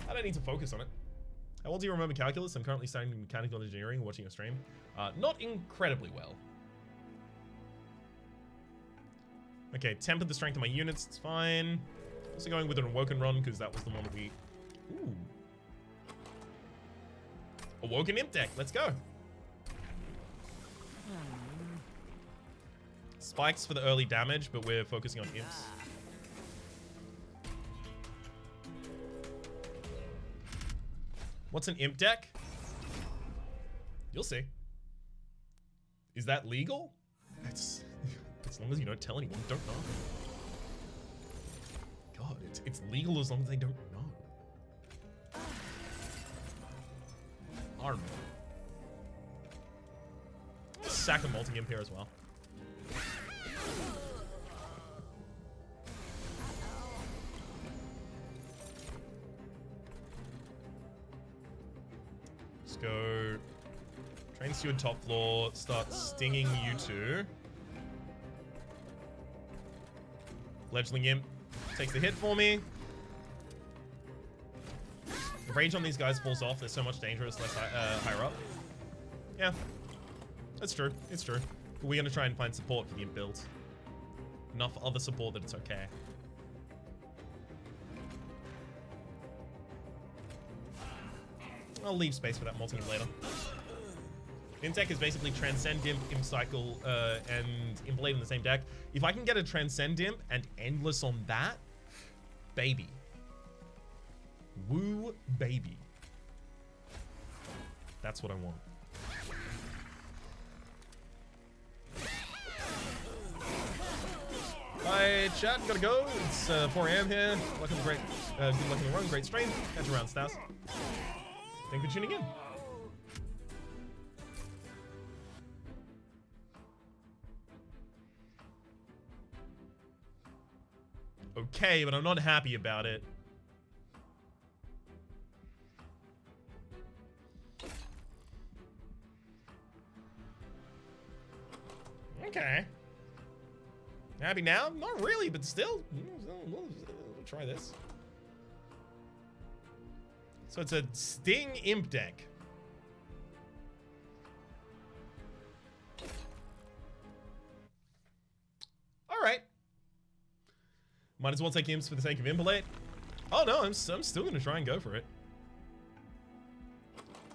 I don't need to focus on it. How well do you remember calculus? I'm currently studying mechanical engineering and watching a stream. Not incredibly well. Okay, temper the strength of my units, it's fine. Also going with an Awoken run, because that was the one that we... Ooh. Awoken Imp deck, let's go. Spikes for the early damage, but we're focusing on imps. What's an imp deck? You'll see. Is that legal? It's as long as you don't tell anyone, don't know. God, it's legal as long as they don't know. Arm. Sack a multi-imp here as well. Let's go. Train Steward top floor. Start stinging you two. Fledgling Imp takes the hit for me. The range on these guys falls off. They're so much dangerous less higher up. Yeah, that's true. It's true. But we're going to try and find support for the Imp build. Enough other support that it's okay. I'll leave space for that multi-imp later. Imp deck is basically Transcendimp, Imp Cycle, and Imp Blade in the same deck. If I can get a Transcendimp and Endless on that, baby. Woo, baby. That's what I want. Alright, chat, gotta go. It's 4 AM here. Good luck in the run, great stream. Catch you around, Stas. Thank you for tuning in. Okay, but I'm not happy about it. Okay. Happy now? Not really, but still. We'll try this. So it's a Sting Imp deck. Alright. Might as well take imps for the sake of Impelate. Oh no, I'm still gonna try and go for it.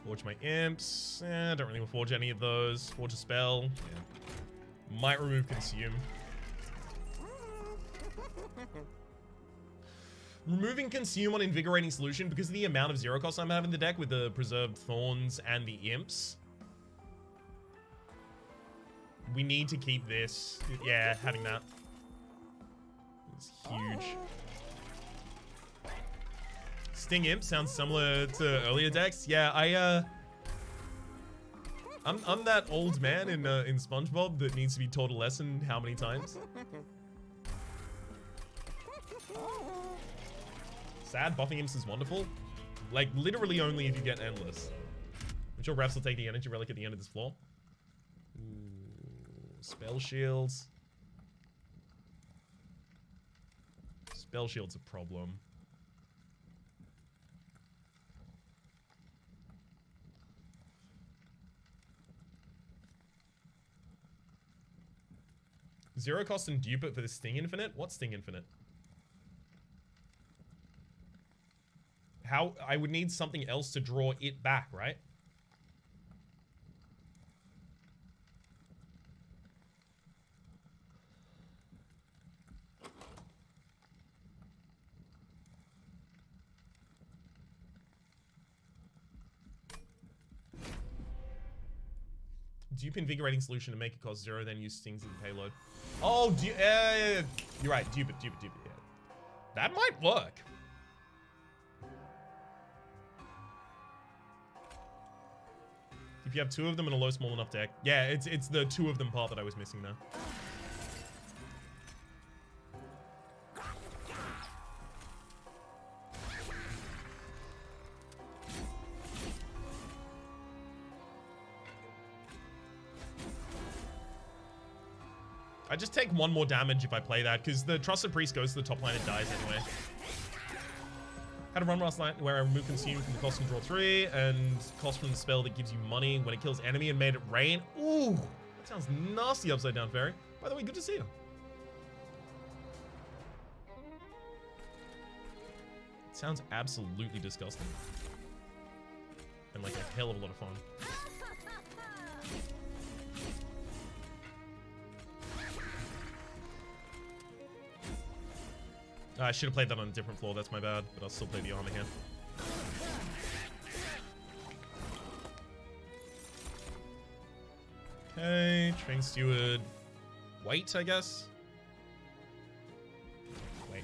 Forge my imps. Don't really want to forge any of those. Forge a spell. Yeah. Might remove consume. Removing consume on invigorating solution because of the amount of zero cost I'm having in the deck with the preserved thorns and the imps. We need to keep this. Yeah, having that. It's huge. Sting Imp sounds similar to earlier decks. Yeah, I'm that old man in SpongeBob that needs to be taught a lesson how many times. Sad, buffing imps is wonderful. Like, literally only if you get endless. I'm sure Raps will take the energy relic at the end of this floor. Ooh, spell shields. Spell shield's a problem. Zero cost and dupe it for the Sting Infinite? What Sting Infinite? How? I would need something else to draw it back, right? Dupe invigorating solution to make it cost 0, then use stings as a payload. Oh, you're right. Dupe it, yeah. That might work. If you have 2 of them in a low small enough deck. Yeah, it's the 2 of them part that I was missing there. I just take 1 more damage if I play that, because the Trusted Priest goes to the top line and dies anyway. Had a run last night where I removed consume from the cost and draw 3 and cost from the spell that gives you money when it kills enemy and made it rain. Ooh, that sounds nasty, Upside Down Fairy. By the way, good to see you. It sounds absolutely disgusting. And like a hell of a lot of fun. I should have played that on a different floor, that's my bad, but I'll still play the armor here. Okay, train steward. Wait, I guess. Wait.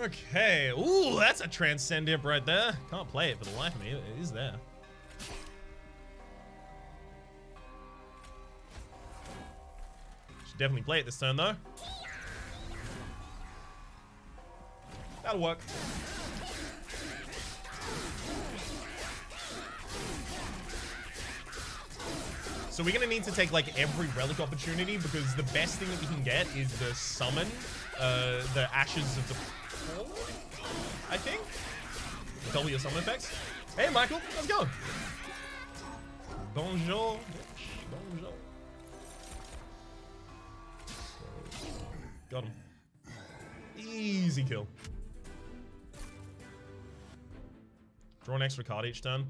Okay, ooh, that's a Transcendimp right there. Can't play it for the life of me, it is there. Definitely play it this turn though. That'll work. So we're gonna need to take like every relic opportunity because the best thing that we can get is the summon, the ashes of the fall, I think. Double your summon effects. Hey Michael, how's it going? Bonjour. Bonjour. Got him. Easy kill. Draw an extra card each turn.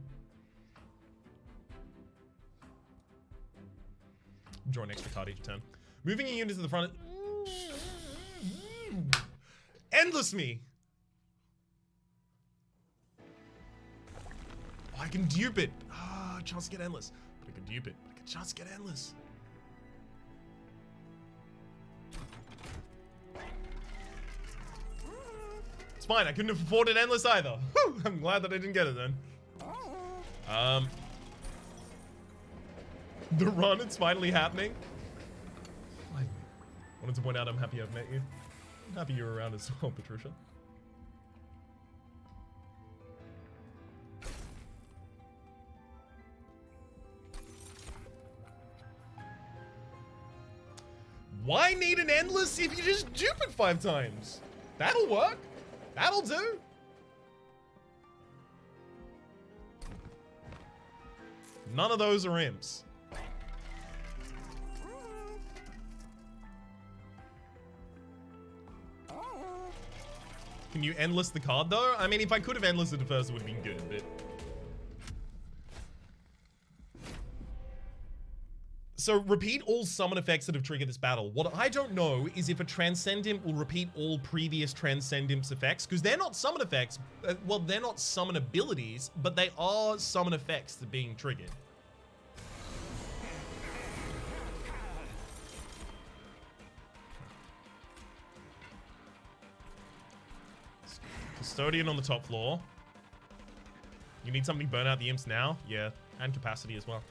Draw an extra card each turn. Moving a unit to the front. Endless me! Oh, I can dupe it. Ah, chance to get endless. But I can dupe it. But I can chance to get endless. It's fine, I couldn't have afforded endless either. Whew, I'm glad that I didn't get it then. The run, it's finally happening. I wanted to point out I'm happy I've met you. I'm happy you're around as well, Patricia. Why need an endless if you just dupe it 5 times? That'll work. That'll do. None of those are imps. Can you endless the card though? I mean, if I could have endless it first, it would have been good, but... So repeat all summon effects that have triggered this battle. What I don't know is if a Transcendimp will repeat all previous Transcendimps effects, because they're not summon effects. Well, they're not summon abilities, but they are summon effects that are being triggered. Custodian on the top floor. You need something to burn out the imps now? Yeah, and capacity as well.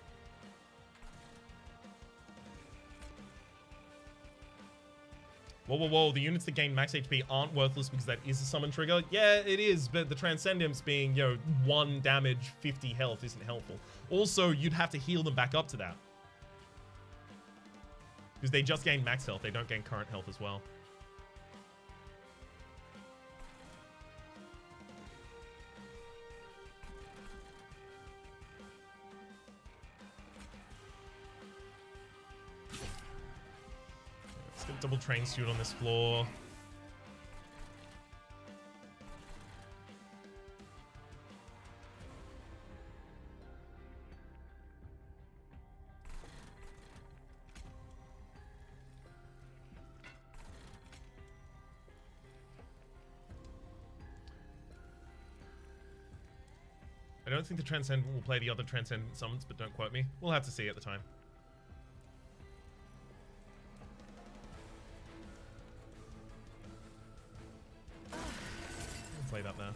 Whoa, whoa, whoa, the units that gain max HP aren't worthless because that is a summon trigger. Yeah, it is, but the Transcendimps being, you know, 1 damage, 50 health isn't helpful. Also, you'd have to heal them back up to that. Because they just gain max health, they don't gain current health as well. Double train suit on this floor. I don't think the Transcendent will play the other Transcendent summons, but don't quote me. We'll have to see at the time. Play that there.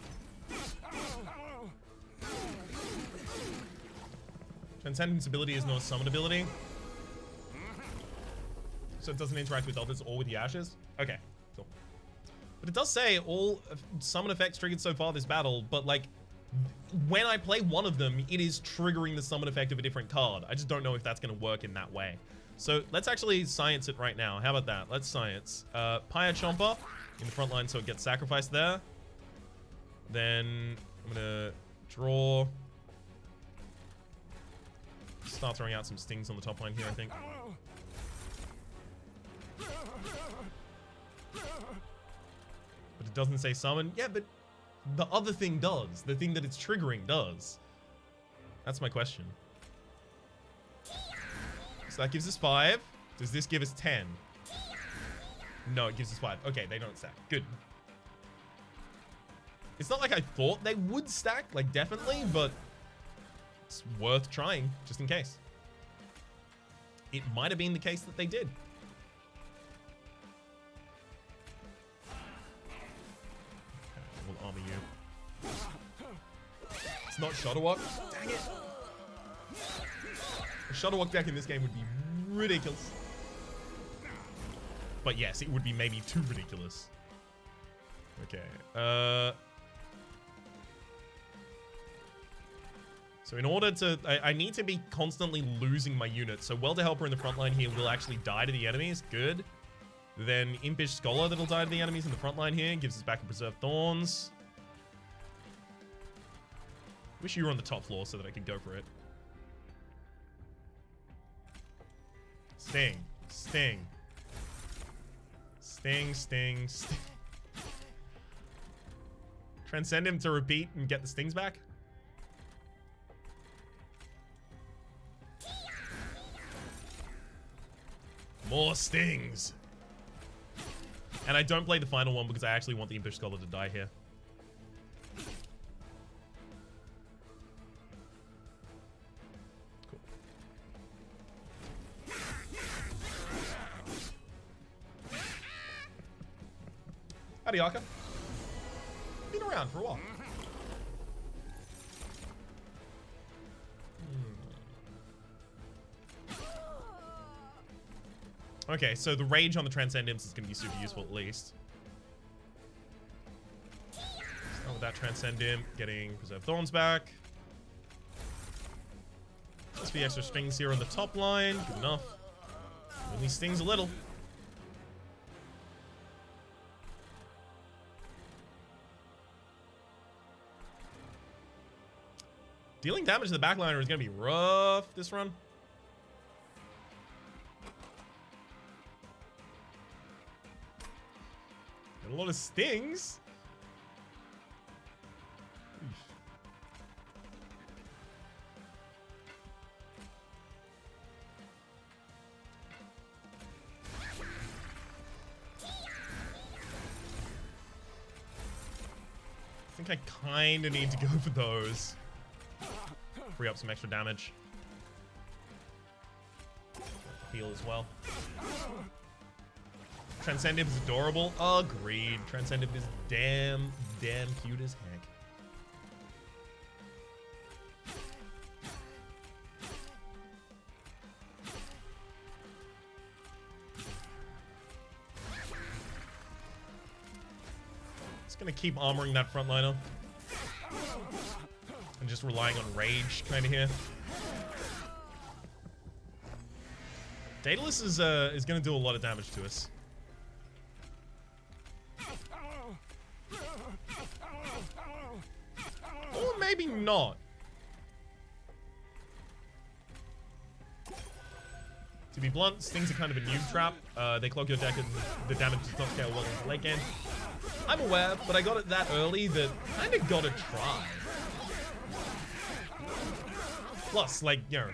Transcendent's ability is not a summon ability. So it doesn't interact with others or with the ashes? Okay, cool. But it does say all summon effects triggered so far this battle, but like, when I play one of them, it is triggering the summon effect of a different card. I just don't know if that's going to work in that way. So let's actually science it right now. How about that? Let's science. Pyre Chomper. in the front line, so it gets sacrificed there. Then I'm gonna draw. Start throwing out some stings on the top line here, I think. But it doesn't say summon. Yeah, but the other thing does. The thing that it's triggering does. That's my question. So that gives us 5. Does this give us 10? No, it gives us 5. Okay, they don't stack. Good. It's not like I thought they would stack, like definitely, but it's worth trying just in case. It might have been the case that they did. Okay, we'll armor you. It's not Shutterwalk. Dang it. A Shutterwalk deck in this game would be ridiculous. But yes, it would be maybe too ridiculous. Okay. So in order to... I need to be constantly losing my units. So Welder Helper in the front line here will actually die to the enemies. Good. Then Impish Scholar that'll die to the enemies in the front line here. Gives us back a Preserved Thorns. Wish you were on the top floor so that I could go for it. Sting. Sting. Sting, sting, sting. Transcendimps to repeat and get the stings back. More stings. And I don't play the final one because I actually want the Impish Scholar to die here. Cool. Howdy, Arca. Been around for a while. Okay, so the rage on the Transcendimps is going to be super useful at least. Start with that Transcendimp, getting Preserved Thorns back. Just the extra stings here on the top line. Good enough. Only stings a little. Dealing damage to the backliner is going to be rough this run. Got a lot of stings. I think I kind of need to go for those. Free up some extra damage. Heal as well. Transcendimp is adorable. Agreed. Transcendimp is damn cute as heck. Just gonna keep armoring that frontliner. And just relying on rage kind of here. Daedalus is going to do a lot of damage to us. Or maybe not. To be blunt, stings are kind of a noob trap. They clog your deck and the damage does not scale well into late game. I'm aware, but I got it that early that I kind of got to try. Plus, like, you know,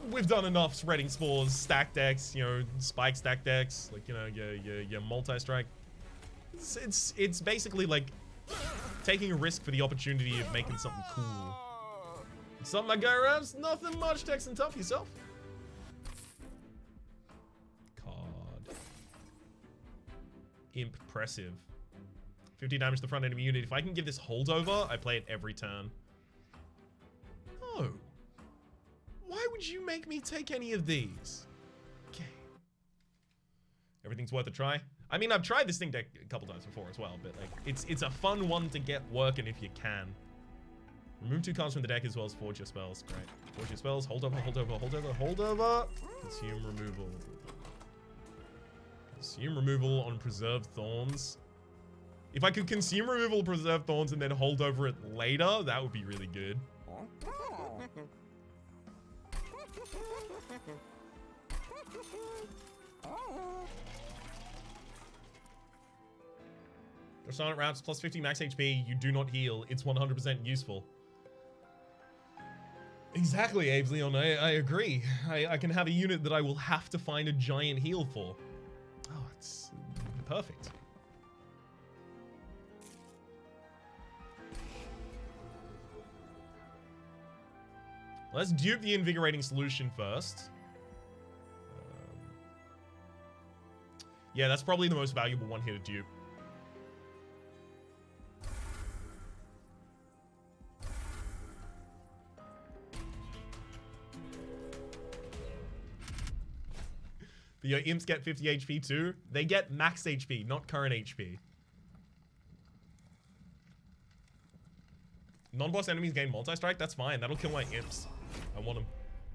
we've done enough spreading spores, stack decks, you know, spike stack decks, like, you know, your multi-strike. It's basically like taking a risk for the opportunity of making something cool. Something like go around, nothing much, Tex and tough yourself. Card. Impressive. 50 damage to the front enemy unit. If I can give this holdover, I play it every turn. Oh. Why would you make me take any of these? Okay. Everything's worth a try. I mean, I've tried this thing deck a couple times before as well, but like, it's a fun one to get working if you can. Remove 2 cards from the deck as well as forge your spells. Great. Forge your spells. Hold over, hold over, hold over, hold over. Consume removal. Consume removal on preserved thorns. If I could consume removal of preserved thorns and then hold over it later, that would be really good. For Silent Wraps, plus 50 max HP, you do not heal. It's 100% useful. Exactly, Abe's Leon, I agree. I can have a unit that I will have to find a giant heal for. Oh, it's perfect. Let's dupe the Invigorating Solution first. Yeah, that's probably the most valuable one here to dupe. But your imps get 50 HP too. They get max HP, not current HP. Non-boss enemies gain multi-strike. That's fine. That'll kill my imps. I want them.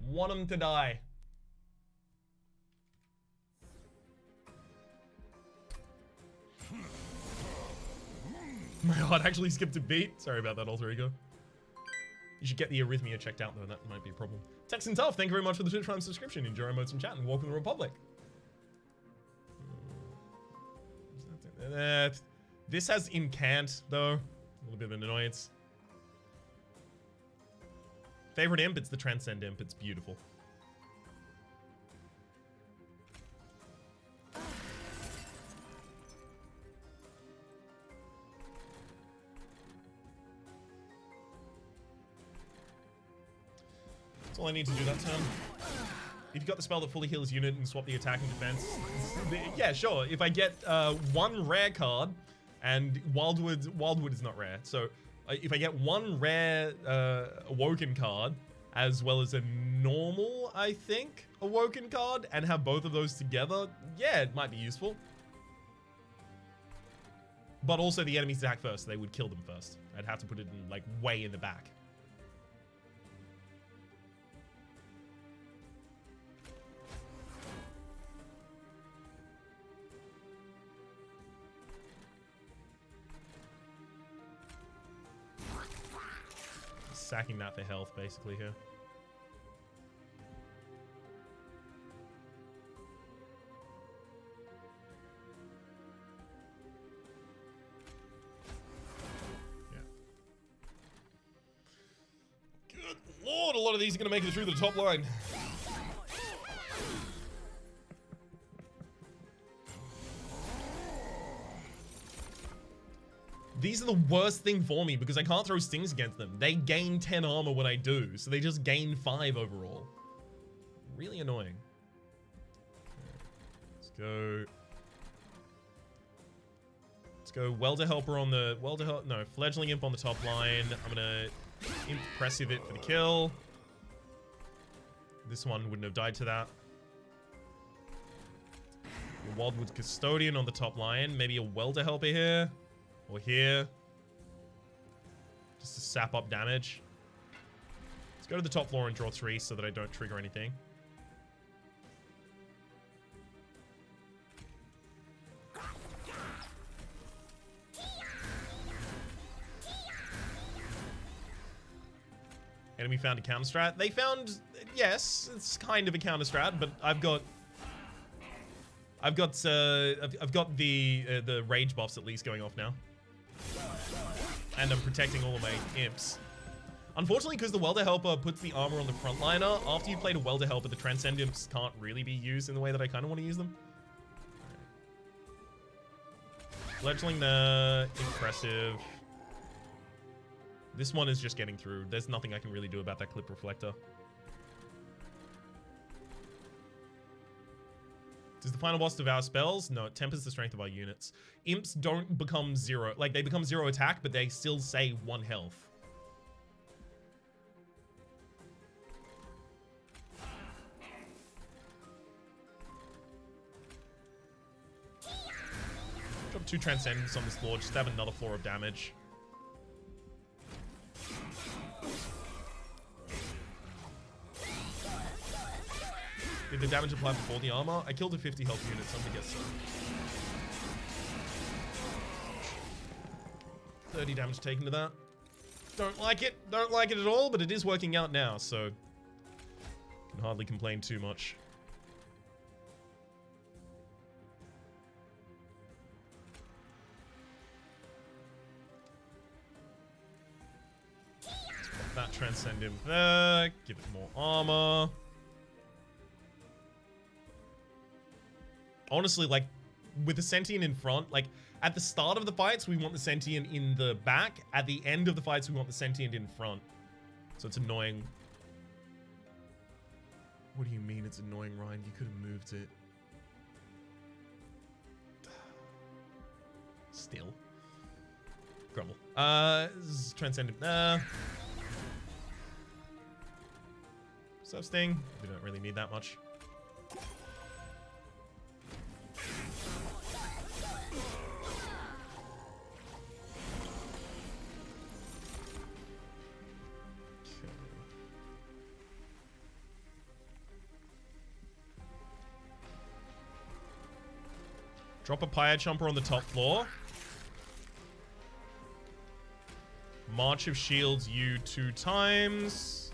Want them to die. My heart actually skipped a beat. Sorry about that, alter ego. You should get the arrhythmia checked out though. That might be a problem. Texan Tough, thank you very much for the Twitch Prime subscription. Enjoy our modes and chat and welcome to the Republic. This has incant though. A little bit of an annoyance. Favorite imp? It's the Transcendimps. It's beautiful. That's all I need to do that turn. If you've got the spell that fully heals unit and swap the attack and defense, yeah, sure. If I get one rare card, and Wildwood is not rare, so if I get one rare Awoken card, as well as a normal, I think, Awoken card, and have both of those together, yeah, it might be useful. But also the enemies attack first, so they would kill them first. I'd have to put it in, like, way in the back. Sacking that for health, basically, here. Yeah. Good lord, a lot of these are going to make it through the top line. These are the worst thing for me because I can't throw stings against them. They gain 10 armor when I do, so they just gain 5 overall. Really annoying. Let's go. Let's go Welder Helper on the Fledgling Imp on the top line. I'm gonna Impressive it for the kill. This one wouldn't have died to that. Your Wildwood Custodian on the top line. Maybe a Welder Helper here. Or here. Just to sap up damage. Let's go to the top floor and draw 3 so that I don't trigger anything. Enemy found a counter strat. They found, yes, it's kind of a counter strat, but I've got the rage buffs at least going off now. And I'm protecting all of my imps. Unfortunately, because the Welder Helper puts the armor on the frontliner, after you've played a Welder Helper, the Transcendimps can't really be used in the way that I kind of want to use them. Fledgling the Impressive. This one is just getting through. There's nothing I can really do about that Clip Reflector. Does the final boss devour spells? No, it tempers the strength of our units. Imps don't become 0. Like, they become 0 attack, but they still say 1 health. Drop 2 Transcendimps on this floor, just to have another floor of damage. Did the damage apply before the armor? I killed a 50 health unit, so I'm gonna guess so. 30 damage taken to that. Don't like it. Don't like it at all, but it is working out now, so can hardly complain too much. That Transcendimp there. Give it more armor. Honestly, like, with the Sentient in front, like, at the start of the fights, we want the Sentient in the back. At the end of the fights, we want the Sentient in front. So it's annoying. What do you mean it's annoying, Ryan? You could have moved it. Still. Grumble. Transcendent. Surf Sting. We don't really need that much. Drop a Pyre Chomper on the top floor. March of Shields you 2 times.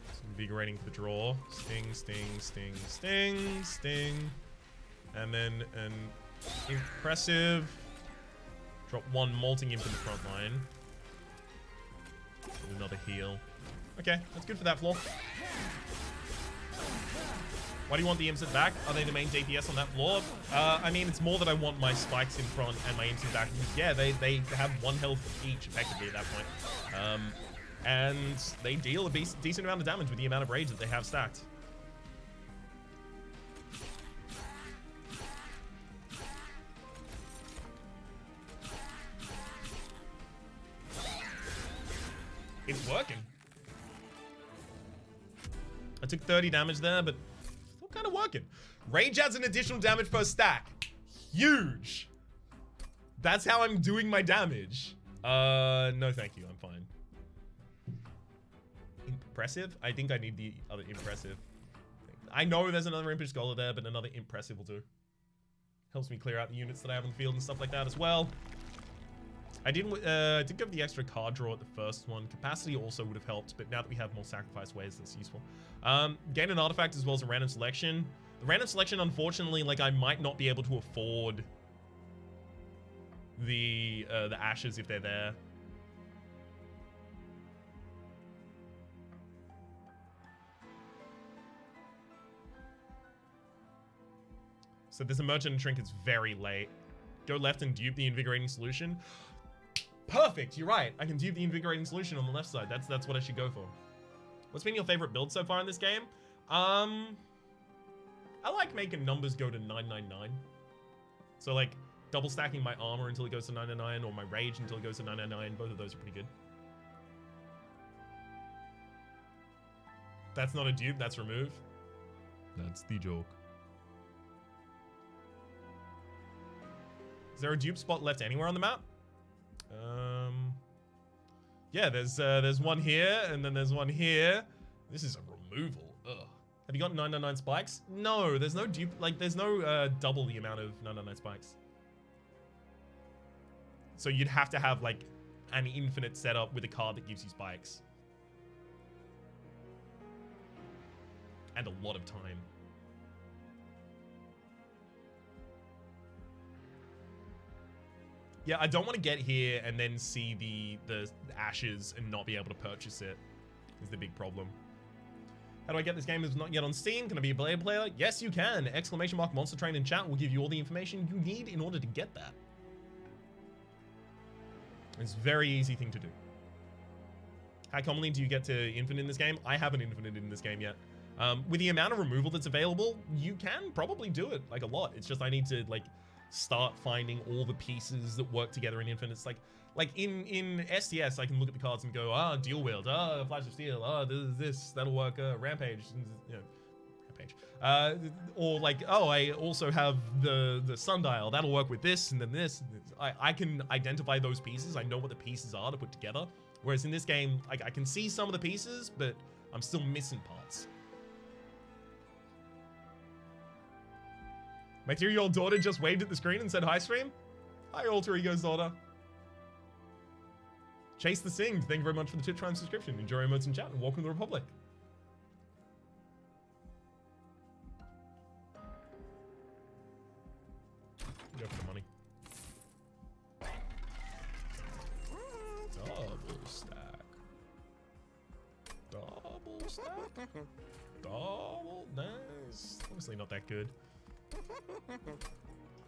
It's invigorating for the draw. Sting, sting, sting, sting, sting. And then an impressive. Drop 1 Molting Imp in the front line. And another heal. Okay, that's good for that floor. Why do you want the imps at back? Are they the main DPS on that floor? I mean, it's more that I want my spikes in front and my imps in back. Yeah, they have 1 health each, effectively, at that point. And they deal a decent amount of damage with the amount of rage that they have stacked. It's working. I took 30 damage there, but kind of working. Rage adds an additional damage per stack. Huge. That's how I'm doing my damage. No thank you, I'm fine. Impressive? I think I need the other impressive. I know there's another Impish Scholar there, but another impressive will do. Helps me clear out the units that I have in the field and stuff like that as well. I did go for the extra card draw at the first one. Capacity also would have helped, but now that we have more sacrifice ways, that's useful. Gain an artifact as well as a random selection. The random selection, unfortunately, like, I might not be able to afford the ashes if they're there. So this Merchant and Trinket's very late. Go left and dupe the Invigorating Solution. Perfect, you're right. I can dupe the Invigorating Solution on the left side. That's what I should go for. What's been your favorite build so far in this game? I like making numbers go to 999. So like double stacking my armor until it goes to 999 or my rage until it goes to 999. Both of those are pretty good. That's not a dupe, that's remove. That's the joke. Is there a dupe spot left anywhere on the map? Yeah, there's one here, and then there's one here. This is a removal. Ugh. Have you got 999 spikes? No, there's no dupe, like, there's no double the amount of 999 spikes. So you'd have to have, like, an infinite setup with a card that gives you spikes. And a lot of time. Yeah, I don't want to get here and then see the ashes and not be able to purchase it. Is the big problem. How do I get this game? It's not yet on Steam. Can I be a Blade player? Yes, you can. Exclamation mark Monster Train in chat will give you all the information you need in order to get that. It's a very easy thing to do. How commonly do you get to infinite in this game? I haven't infinite in this game yet. With the amount of removal that's available, you can probably do it, like, a lot. It's just I need to, like, start finding all the pieces that work together in infinite. It's like in STS, I can look at the cards and go, Deal Wield, Flash of Steel, this, that'll work, Rampage, you know, Rampage. Or like, I also have the Sundial, that'll work with this, and then this. I can identify those pieces. I know what the pieces are to put together. Whereas in this game, like, I can see some of the pieces, but I'm still missing parts. My 3-year-old daughter just waved at the screen and said, "Hi, stream." Hi, Alter Ego's daughter. Chase the Sing, thank you very much for the Twitch Prime subscription. Enjoy emotes in chat and welcome to the Republic. Go for the money. Double stack. Double stack. Double. Nice. Honestly, not that good.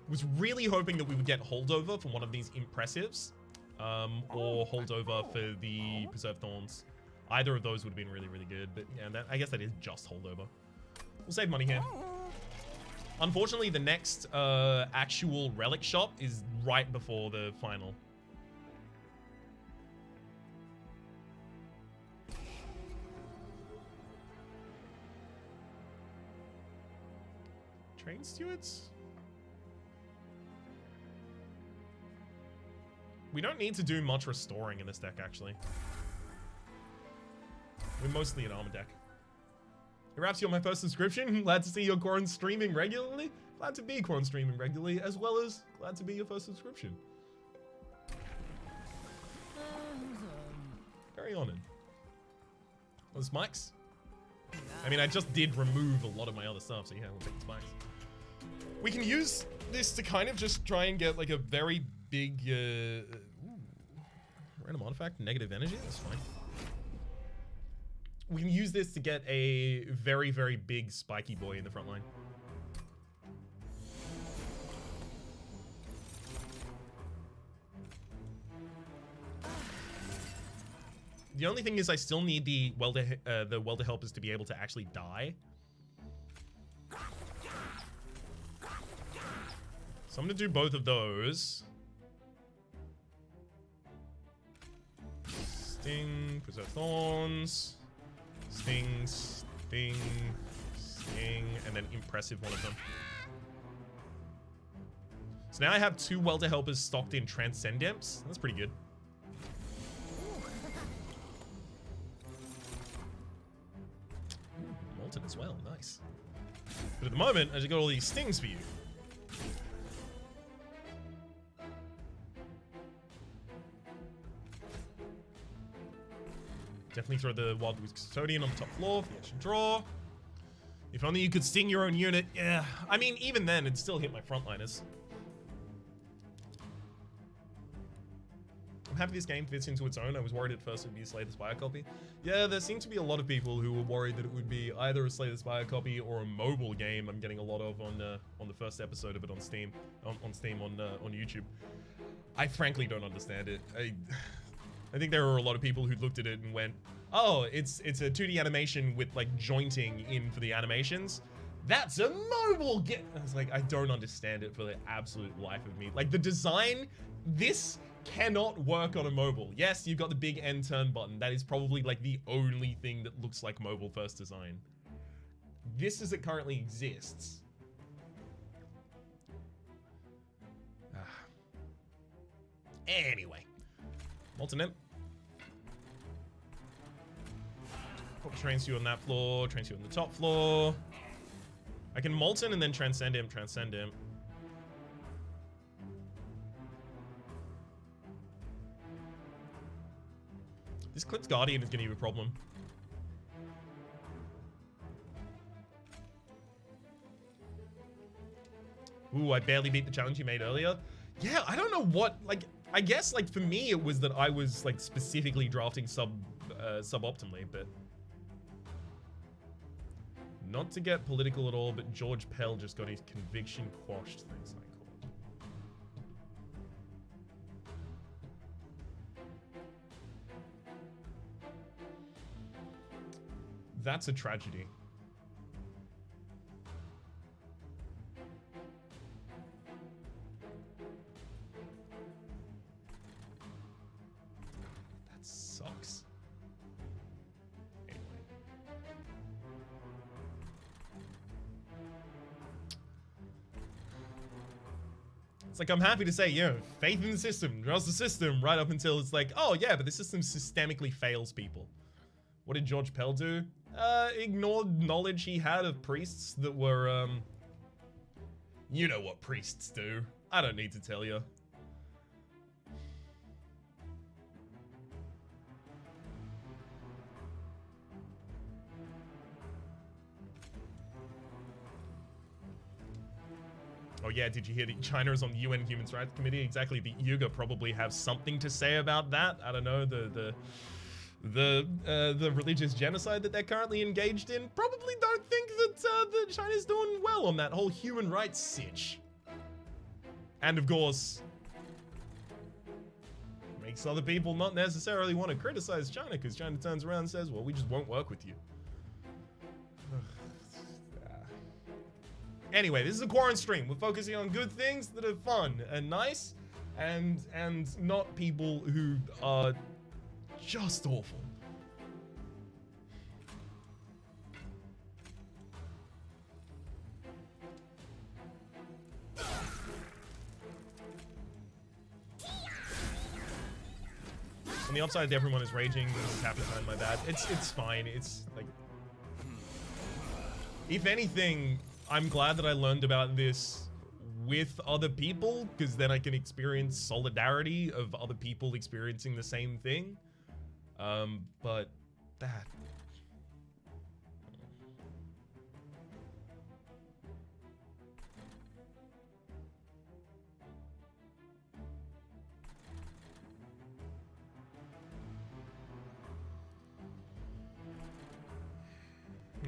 Was really hoping that we would get holdover from one of these impressives, or holdover for the Preserved Thorns. Either of those would have been really, really good, but yeah, I guess that is just holdover. We'll save money here. Unfortunately, the next actual relic shop is right before the final. Train stewards? We don't need to do much restoring in this deck, actually. We're mostly an armor deck. Hey, Rhapsody, on my first subscription. Glad to see your Corn streaming regularly. Glad to be Corn streaming regularly, as well as glad to be your first subscription. Very honored. Those spikes? I mean, I just did remove a lot of my other stuff, so yeah, we'll take the spikes. We can use this to kind of just try and get like a very big, random artifact, negative energy, that's fine. We can use this to get a very, very big spiky boy in the front line. The only thing is I still need the welder helpers to be able to actually die. So I'm gonna do both of those. Sting, Preserve Thorns, Sting, Sting, Sting, and then Impressive one of them. So now I have 2 welder helpers stocked in Transcendimps. That's pretty good. Ooh, Molten as well, nice. But at the moment, I just got all these stings for you. Definitely throw the Wild Woods Custodian on the top floor for the extra draw. If only you could sting your own unit. Yeah, I mean, even then, it'd still hit my frontliners. I'm happy this game fits into its own. I was worried at first it would be a Slay the Spire copy. Yeah, there seem to be a lot of people who were worried that it would be either a Slay the Spire copy or a mobile game. I'm getting a lot of on the first episode of it on Steam, on YouTube. I frankly don't understand it. I think there were a lot of people who looked at it and went, "Oh, it's a 2D animation with like jointing in for the animations. That's a mobile game." I was like, I don't understand it for the absolute life of me. Like the design, this cannot work on a mobile. Yes, you've got the big end turn button. That is probably like the only thing that looks like mobile first design. This as it currently exists. Anyway. Molten Imp. Put Trains you on that floor, Trains you on the top floor. I can Molten and then Transcendimp, Transcendimp. This Clip's Guardian is gonna be a problem. Ooh, I barely beat the challenge you made earlier. Yeah, I don't know what, like, I guess, like, for me, it was that I was, like, specifically drafting suboptimally, but... Not to get political at all, but George Pell just got his conviction quashed. Thanks, Michael. That's a tragedy. Sucks. Anyway. It's like, I'm happy to say, you know, faith in the system, trust the system, right up until it's like, oh yeah, but the system systemically fails people. What did George Pell do? Ignored knowledge he had of priests that were, you know what priests do. I don't need to tell you. Oh yeah, did you hear that China is on the UN Human Rights Committee? Exactly, the Uyghur probably have something to say about that. I don't know, the religious genocide that they're currently engaged in. Probably don't think that China's doing well on that whole human rights sitch. And of course, makes other people not necessarily want to criticize China because China turns around and says, well, we just won't work with you. Anyway, this is a Quarren stream. We're focusing on good things that are fun and nice and not people who are just awful. On the upside, everyone is raging. This is happening behind my back. It's fine. It's like, if anything, I'm glad that I learned about this with other people, because then I can experience solidarity of other people experiencing the same thing. But that...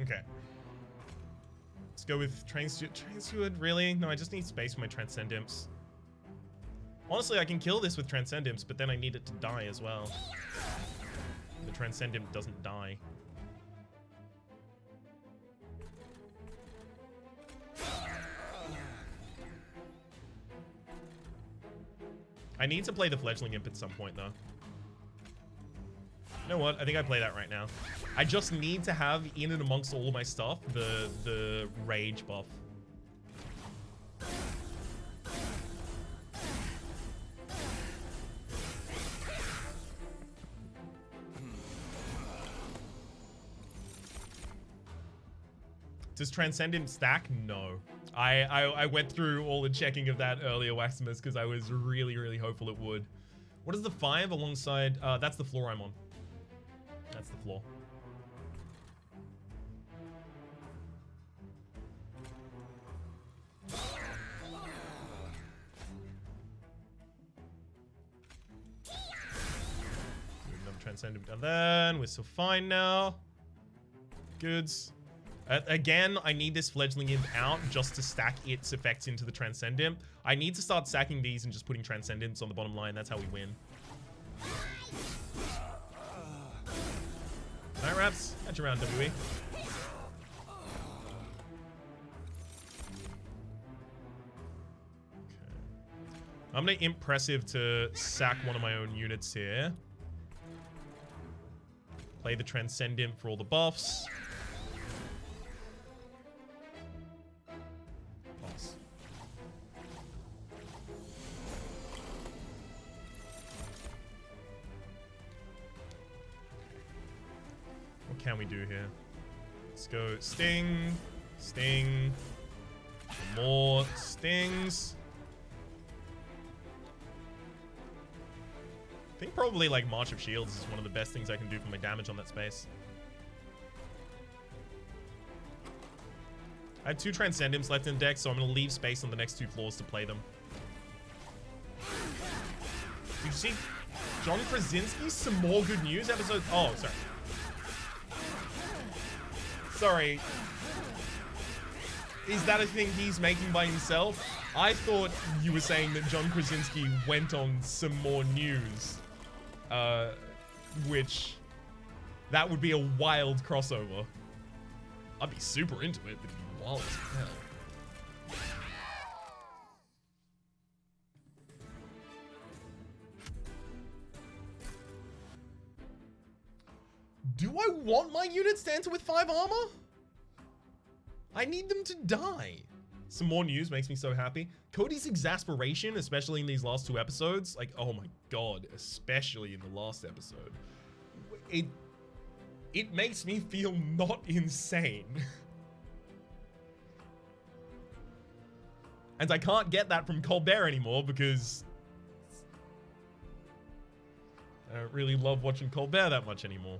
Okay. Let's go with Train Steward, really? No, I just need space for my Transcendimps. Honestly, I can kill this with Transcendimps, but then I need it to die as well. The Transcendimp doesn't die. I need to play the Fledgling Imp at some point, though. You know what? I think I play that right now. I just need to have, in and amongst all of my stuff, the rage buff. Does Transcendent stack? No. I went through all the checking of that earlier, Waximus, because I was really, really hopeful it would. What is the 5 alongside? That's the floor I'm on. That's the floor. Another Transcendent down there. We're so fine now. Goods. Again, I need this Fledgling Imp out just to stack its effects into the Transcendimp. I need to start stacking these and just putting Transcendimps on the bottom line. That's how we win. Alright, Raps. Catch you around, WE. Okay. I'm gonna Impressive to sack one of my own units here. Play the Transcendimp for all the buffs. What can we do here? Let's go sting, sting, more stings. I think probably like March of Shields is one of the best things I can do for my damage on that space. I have 2 Transcendimps left in deck, so I'm going to leave space on the next 2 floors to play them. Did you see John Krasinski? Some more good news episode. Oh, sorry. Sorry. Is that a thing he's making by himself? I thought you were saying that John Krasinski went on some more news. Which... that would be a wild crossover. I'd be super into it, but it'd be wild as hell. Do I want my units to enter with 5 armor? I need them to die. Some more news makes me so happy. Cody's exasperation, especially in these last 2 episodes, like, oh my god, especially in the last episode, it makes me feel not insane. And I can't get that from Colbert anymore because I don't really love watching Colbert that much anymore.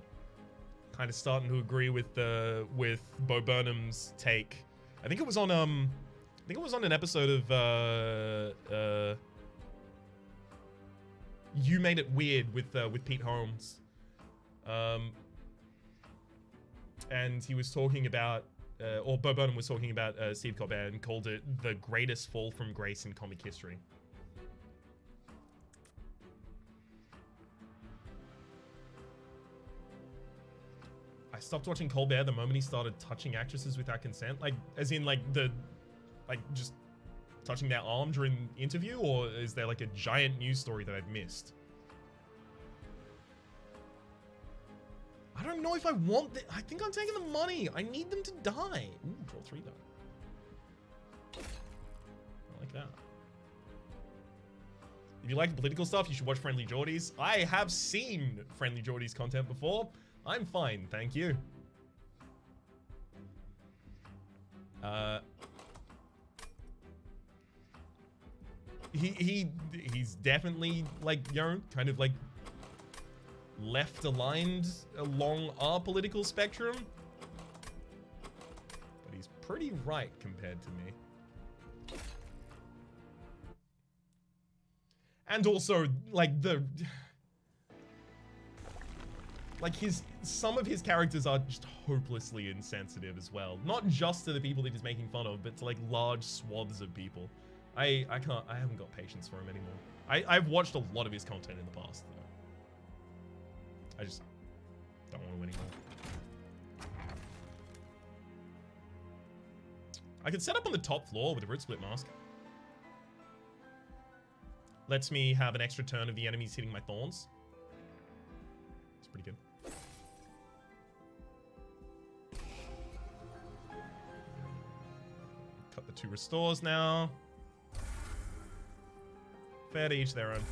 Kind of starting to agree with Bo Burnham's take. I think it was on an episode of You Made It Weird with Pete Holmes. And he was talking about or Bo Burnham was talking about Steve Colbert and called it the greatest fall from grace in comic history. I stopped watching Colbert the moment he started touching actresses without consent. Like, as in, like, just touching their arm during the interview? Or is there, like, a giant news story that I've missed? I don't know if I want that. I think I'm taking the money. I need them to die. Ooh, draw 3 though. I like that. If you like political stuff, you should watch Friendly Jordies. I have seen Friendly Jordies content before. I'm fine, thank you. He's definitely, like, you know, kind of like left aligned along our political spectrum, but he's pretty right compared to me. And also, like, some of his characters are just hopelessly insensitive as well. Not just to the people that he's making fun of, but to, like, large swaths of people. I haven't got patience for him anymore. I've watched a lot of his content in the past, though. I just don't want to anymore. I could set up on the top floor with a root split mask. Lets me have an extra turn of the enemies hitting my thorns. It's pretty good. Cut the 2 restores now. Fair to each their own.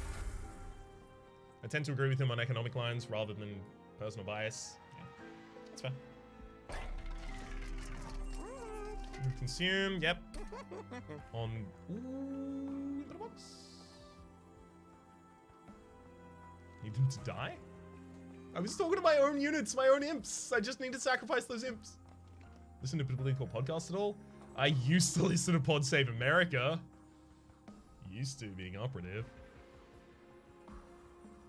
I tend to agree with him on economic lines rather than personal bias. Yeah, that's fair. Consume, yep. On little box. Need them to die? I was talking to my own units, my own imps. I just need to sacrifice those imps. Listen to political podcasts at all? I used to listen to Pod Save America. Used to being operative.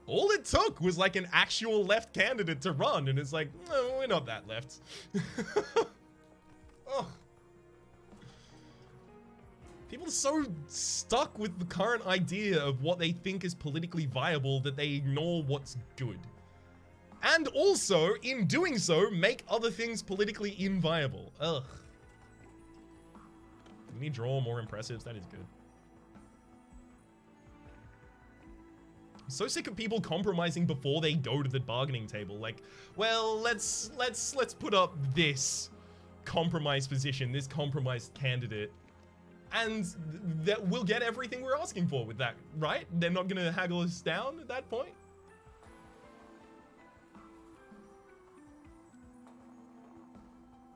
All it took was like an actual left candidate to run, and it's like, no, we're not that left. Oh. People are so stuck with the current idea of what they think is politically viable that they ignore what's good. And also, in doing so, make other things politically inviable. Ugh. Didn't he draw more impressives? That is good. I'm so sick of people compromising before they go to the bargaining table. Like, well, let's put up this compromise position, this compromised candidate, and that we'll get everything we're asking for with that, right? They're not gonna haggle us down at that point.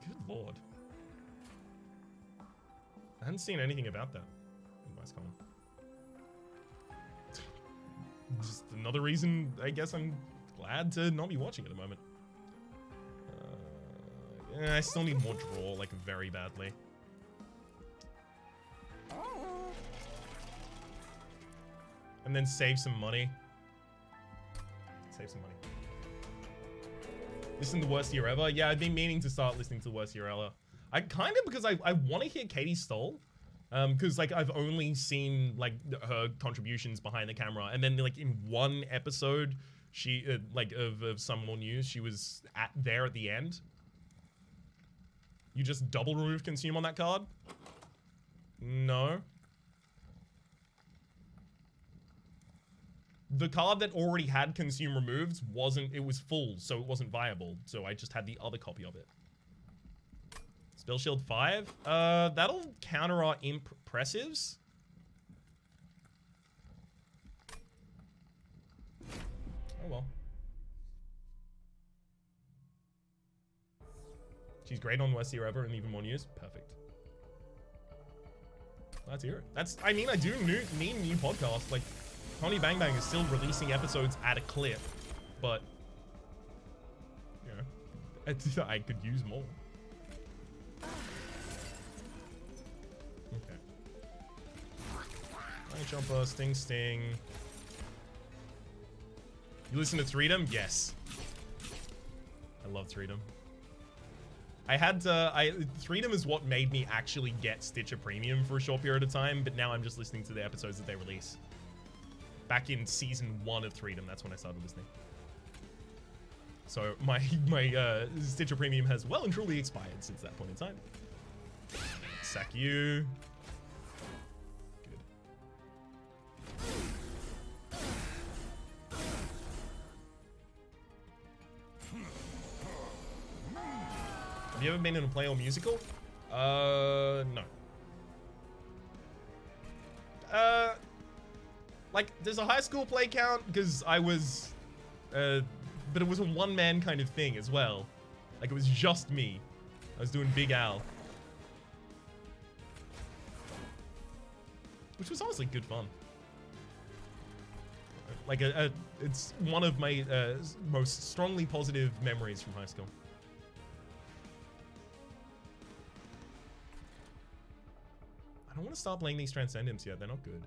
Good lord. I hadn't seen anything about that in Wisconsin. Just another reason, I guess I'm glad to not be watching at the moment. I still need more draw, like, very badly. And then save some money. Save some money. Listen to the worst year ever? Yeah, I've been meaning to start listening to the worst year ever. I kind of, because I want to hear Katie Stoll. Because, like, I've only seen, like, her contributions behind the camera. And then, like, in one episode, she, like, of Some More News, she was there at the end. You just double remove consume on that card? No. The card that already had consume removed it was full, so it wasn't viable. So I just had the other copy of it. Spell Shield 5. That'll counter our impressives. Oh well. She's great on West Ever and even more news. Perfect. Let's hear it. That's, I mean, I do need new podcasts. Like, Tony Bang Bang is still releasing episodes at a clip, but, you know, I could use more. Okay. Flying Jumper, Sting Sting. You listen to Freedom? Yes. I love Freedom. I had Freedom is what made me actually get Stitcher Premium for a short period of time, but now I'm just listening to the episodes that they release. Back in season 1 of Freedom, that's when I started listening. So my Stitcher Premium has well and truly expired since that point in time. Sack you. Good. Have you ever been in a play or musical? No. Like, does a high school play count? Because I was, but it was a one-man kind of thing as well. Like, it was just me. I was doing Big Al. Which was honestly good fun. Like, it's one of my most strongly positive memories from high school. I don't want to start playing these Transcendimps yet. They're not good.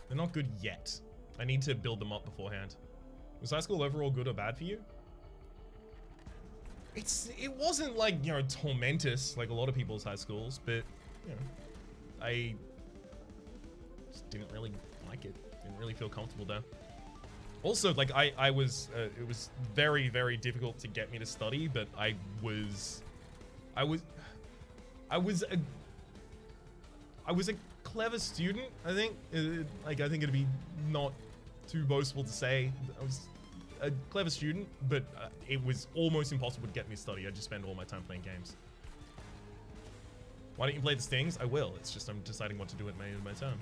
They're not good yet. I need to build them up beforehand. Was high school overall good or bad for you? It wasn't like, you know, tormentous like a lot of people's high schools, but, you know, I just didn't really like it. Didn't really feel comfortable there. Also, like, I was, it was very, very difficult to get me to study, but I was a clever student, I think. Like, I think it'd be not too boastful to say I was a clever student, but it was almost impossible to get me to study. I just spend all my time playing games. Why don't you play the Stings? I will. It's just I'm deciding what to do at my turn.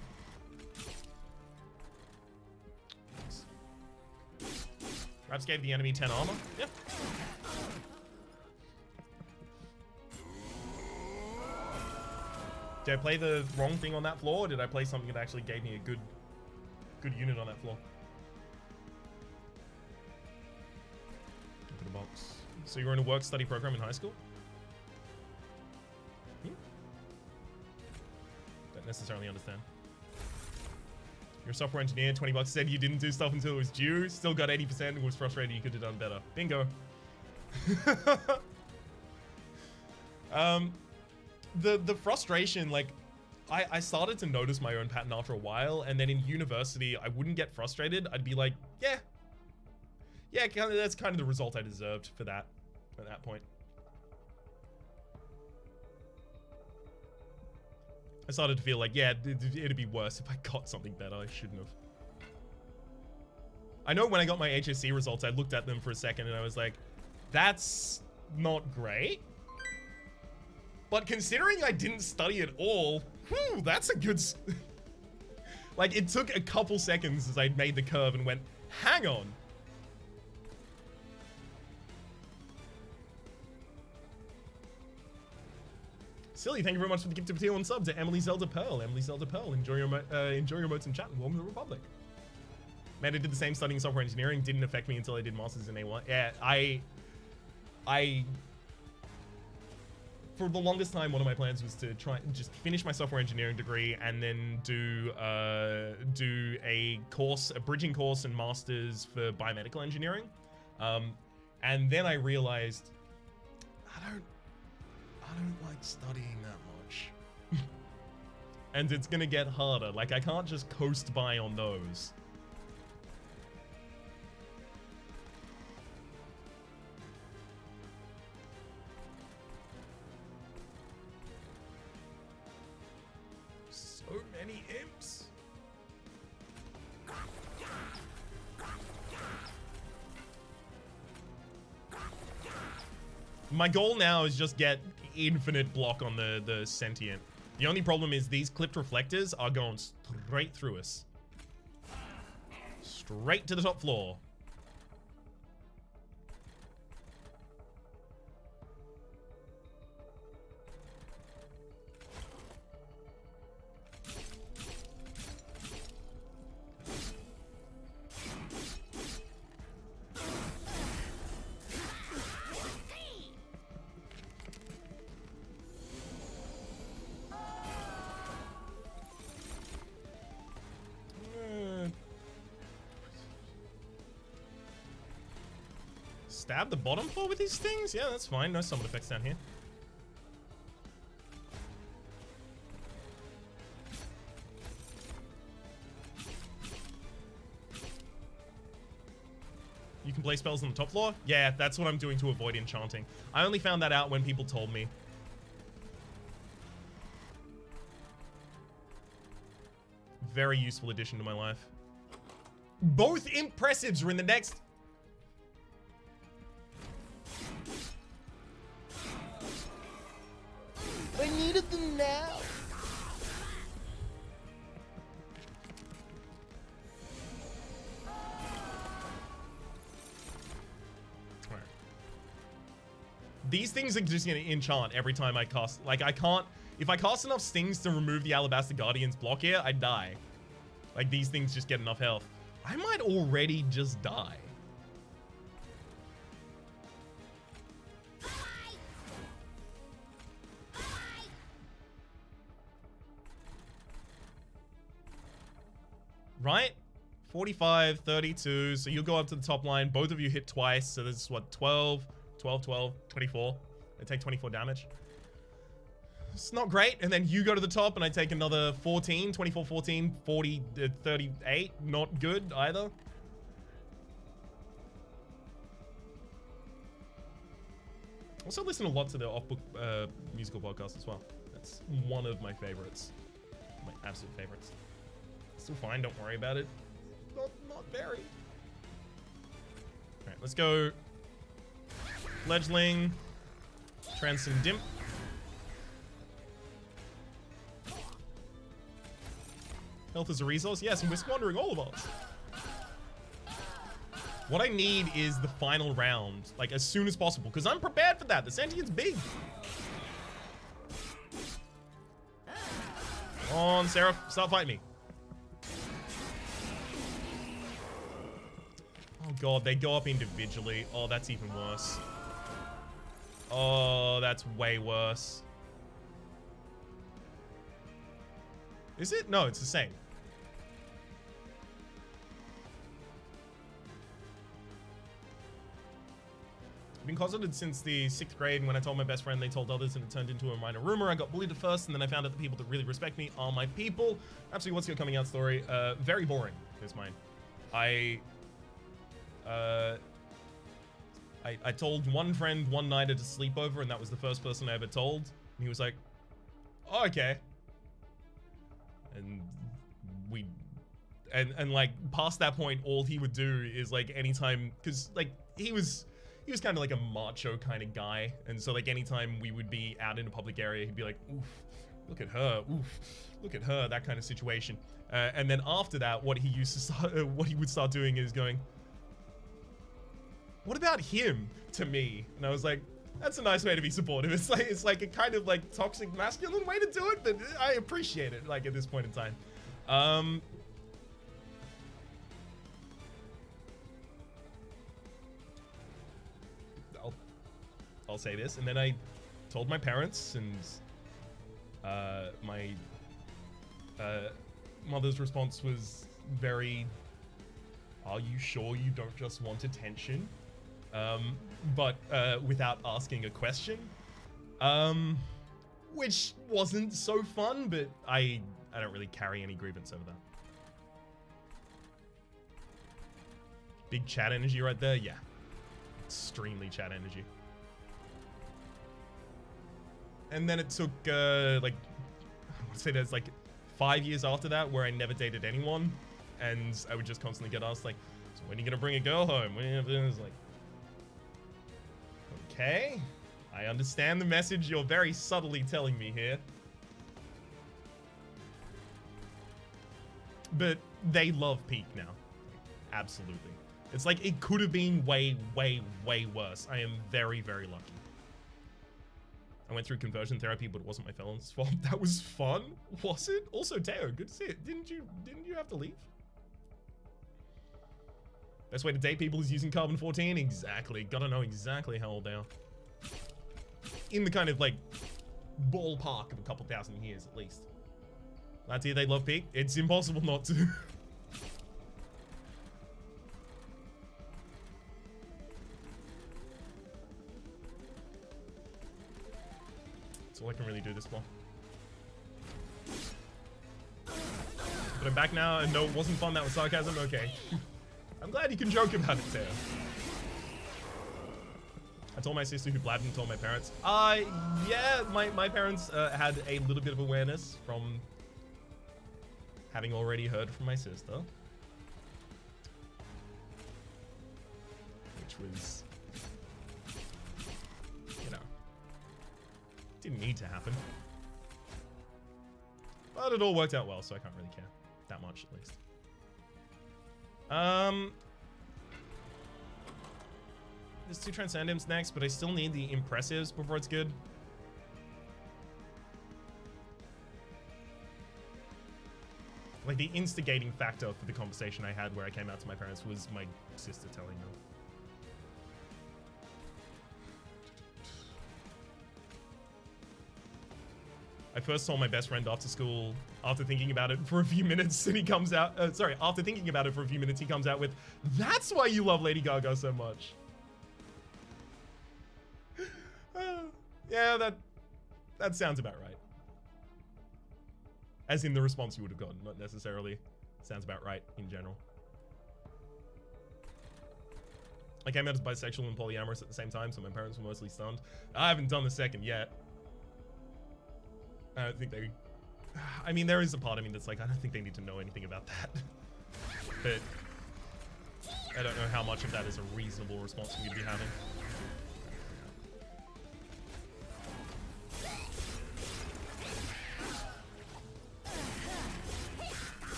Raps gave the enemy 10 armor. Yeah. Did I play the wrong thing on that floor, or did I play something that actually gave me a good unit on that floor? Open a box. So you were in a work-study program in high school? Don't necessarily understand. You're a software engineer, 20 bucks, said you didn't do stuff until it was due, still got 80% and was frustrated you could have done better. Bingo. The frustration, like, I started to notice my own pattern after a while, and then in university, I wouldn't get frustrated. I'd be like, yeah, that's kind of the result I deserved for that, at that point. I started to feel like, yeah, it'd be worse if I got something better. I shouldn't have. I know when I got my HSC results, I looked at them for a second and I was like, that's not great. But considering I didn't study at all, whew, that's a good... Like, it took a couple seconds as I made the curve and went, hang on. Silly, thank you very much for the gift of tier 1 sub to Emily Zelda Pearl. Emily Zelda Pearl, enjoy your emotes and chat and welcome to the Republic. Man, I did the same studying software engineering. Didn't affect me until I did masters in A1. Yeah, I for the longest time, one of my plans was to try and just finish my software engineering degree and then do a course, a bridging course and masters for biomedical engineering. And then I realized I don't like studying that much. And it's gonna get harder. Like, I can't just coast by on those. So many imps. My goal now is just get infinite block on the sentient. The only problem is these clipped reflectors are going straight through us. Straight to the top floor. Stab the bottom floor with these things? Yeah, that's fine. No summon effects down here. You can play spells on the top floor? Yeah, that's what I'm doing to avoid enchanting. I only found that out when people told me. Very useful addition to my life. Both impressives are in the next... I needed them now. Alright. These things are just gonna enchant every time I cast. Like, I can't... If I cast enough stings to remove the Alabaster Guardian's block here, I die. Like, these things just get enough health. I might already just die. Right? 45, 32. So you'll go up to the top line. Both of you hit twice. So this is what? 12, 12, 12, 24. I take 24 damage. It's not great. And then you go to the top and I take another 14, 24, 14, 40, 38. Not good either. Also listen a lot to the off-book musical podcast as well. That's one of my favorites. My absolute favorites. Still fine, don't worry about it. Not very. Alright, let's go. Fledgling. Transcendimp. Health is a resource? Yes, and we're squandering all of us. What I need is the final round, like as soon as possible, because I'm prepared for that. The sentient's big. Come on, Seraph, start fighting me. Oh god, they go up individually. Oh, that's even worse. Oh, that's way worse. Is it? No, it's the same. I've been closeted since the 6th grade, and when I told my best friend, they told others, and it turned into a minor rumor. I got bullied at first, and then I found out the people that really respect me are my people. Absolutely, what's your coming out story? Very boring is mine. I told one friend one night at a sleepover, and that was the first person I ever told. And he was like, oh, okay. And we, and like past that point, all he would do is like anytime, cause like he was kind of like a macho kind of guy. And so like anytime we would be out in a public area, he'd be like, oof, look at her, oof, look at her, that kind of situation. And then after that, what he would start doing is going, what about him to me? And I was like, that's a nice way to be supportive. It's like a kind of like toxic masculine way to do it, but I appreciate it like at this point in time. I'll say this, and then I told my parents, and my mother's response was very, are you sure you don't just want attention? But without asking a question, which wasn't so fun, but I don't really carry any grievance over that. Big chat energy right there, yeah. Extremely chat energy. And then it took, like, I want to say there's like 5 years after that where I never dated anyone, and I would just constantly get asked like, so when are you gonna bring a girl home? When are you gonna... It's like, okay. I understand the message you're very subtly telling me here. But they love Peak now. Absolutely. It's like it could have been way, way, way worse. I am very, very lucky. I went through conversion therapy, but it wasn't my felon's fault. That was fun, was it? Also, Teo, good to see it. Didn't you have to leave? Best way to date people is using carbon 14. Exactly. Gotta know exactly how old they are. In the kind of like ballpark of a couple thousand years at least. Lads here, they love Peak. It's impossible not to. That's all I can really do this for. But I'm back now, and no, it wasn't fun. That was sarcasm. Okay. I'm glad you can joke about it, Teo. I told my sister who blabbed and told my parents. Yeah, my parents had a little bit of awareness from having already heard from my sister. Which was, you know, didn't need to happen. But it all worked out well, so I can't really care. That much, at least. There's 2 Transcendimps next, but I still need the Impressives before it's good. Like, the instigating factor for the conversation I had where I came out to my parents was my sister telling them. I first saw my best friend after school, after thinking about it for a few minutes, and he comes out, after thinking about it for a few minutes, he comes out with, "That's why you love Lady Gaga so much." Yeah, that sounds about right. As in the response you would have gotten, not necessarily sounds about right in general. I came out as bisexual and polyamorous at the same time, so my parents were mostly stunned. I haven't done the second yet. I don't think they... I mean, there is a part of me that's like, I don't think they need to know anything about that. But I don't know how much of that is a reasonable response for me to be having.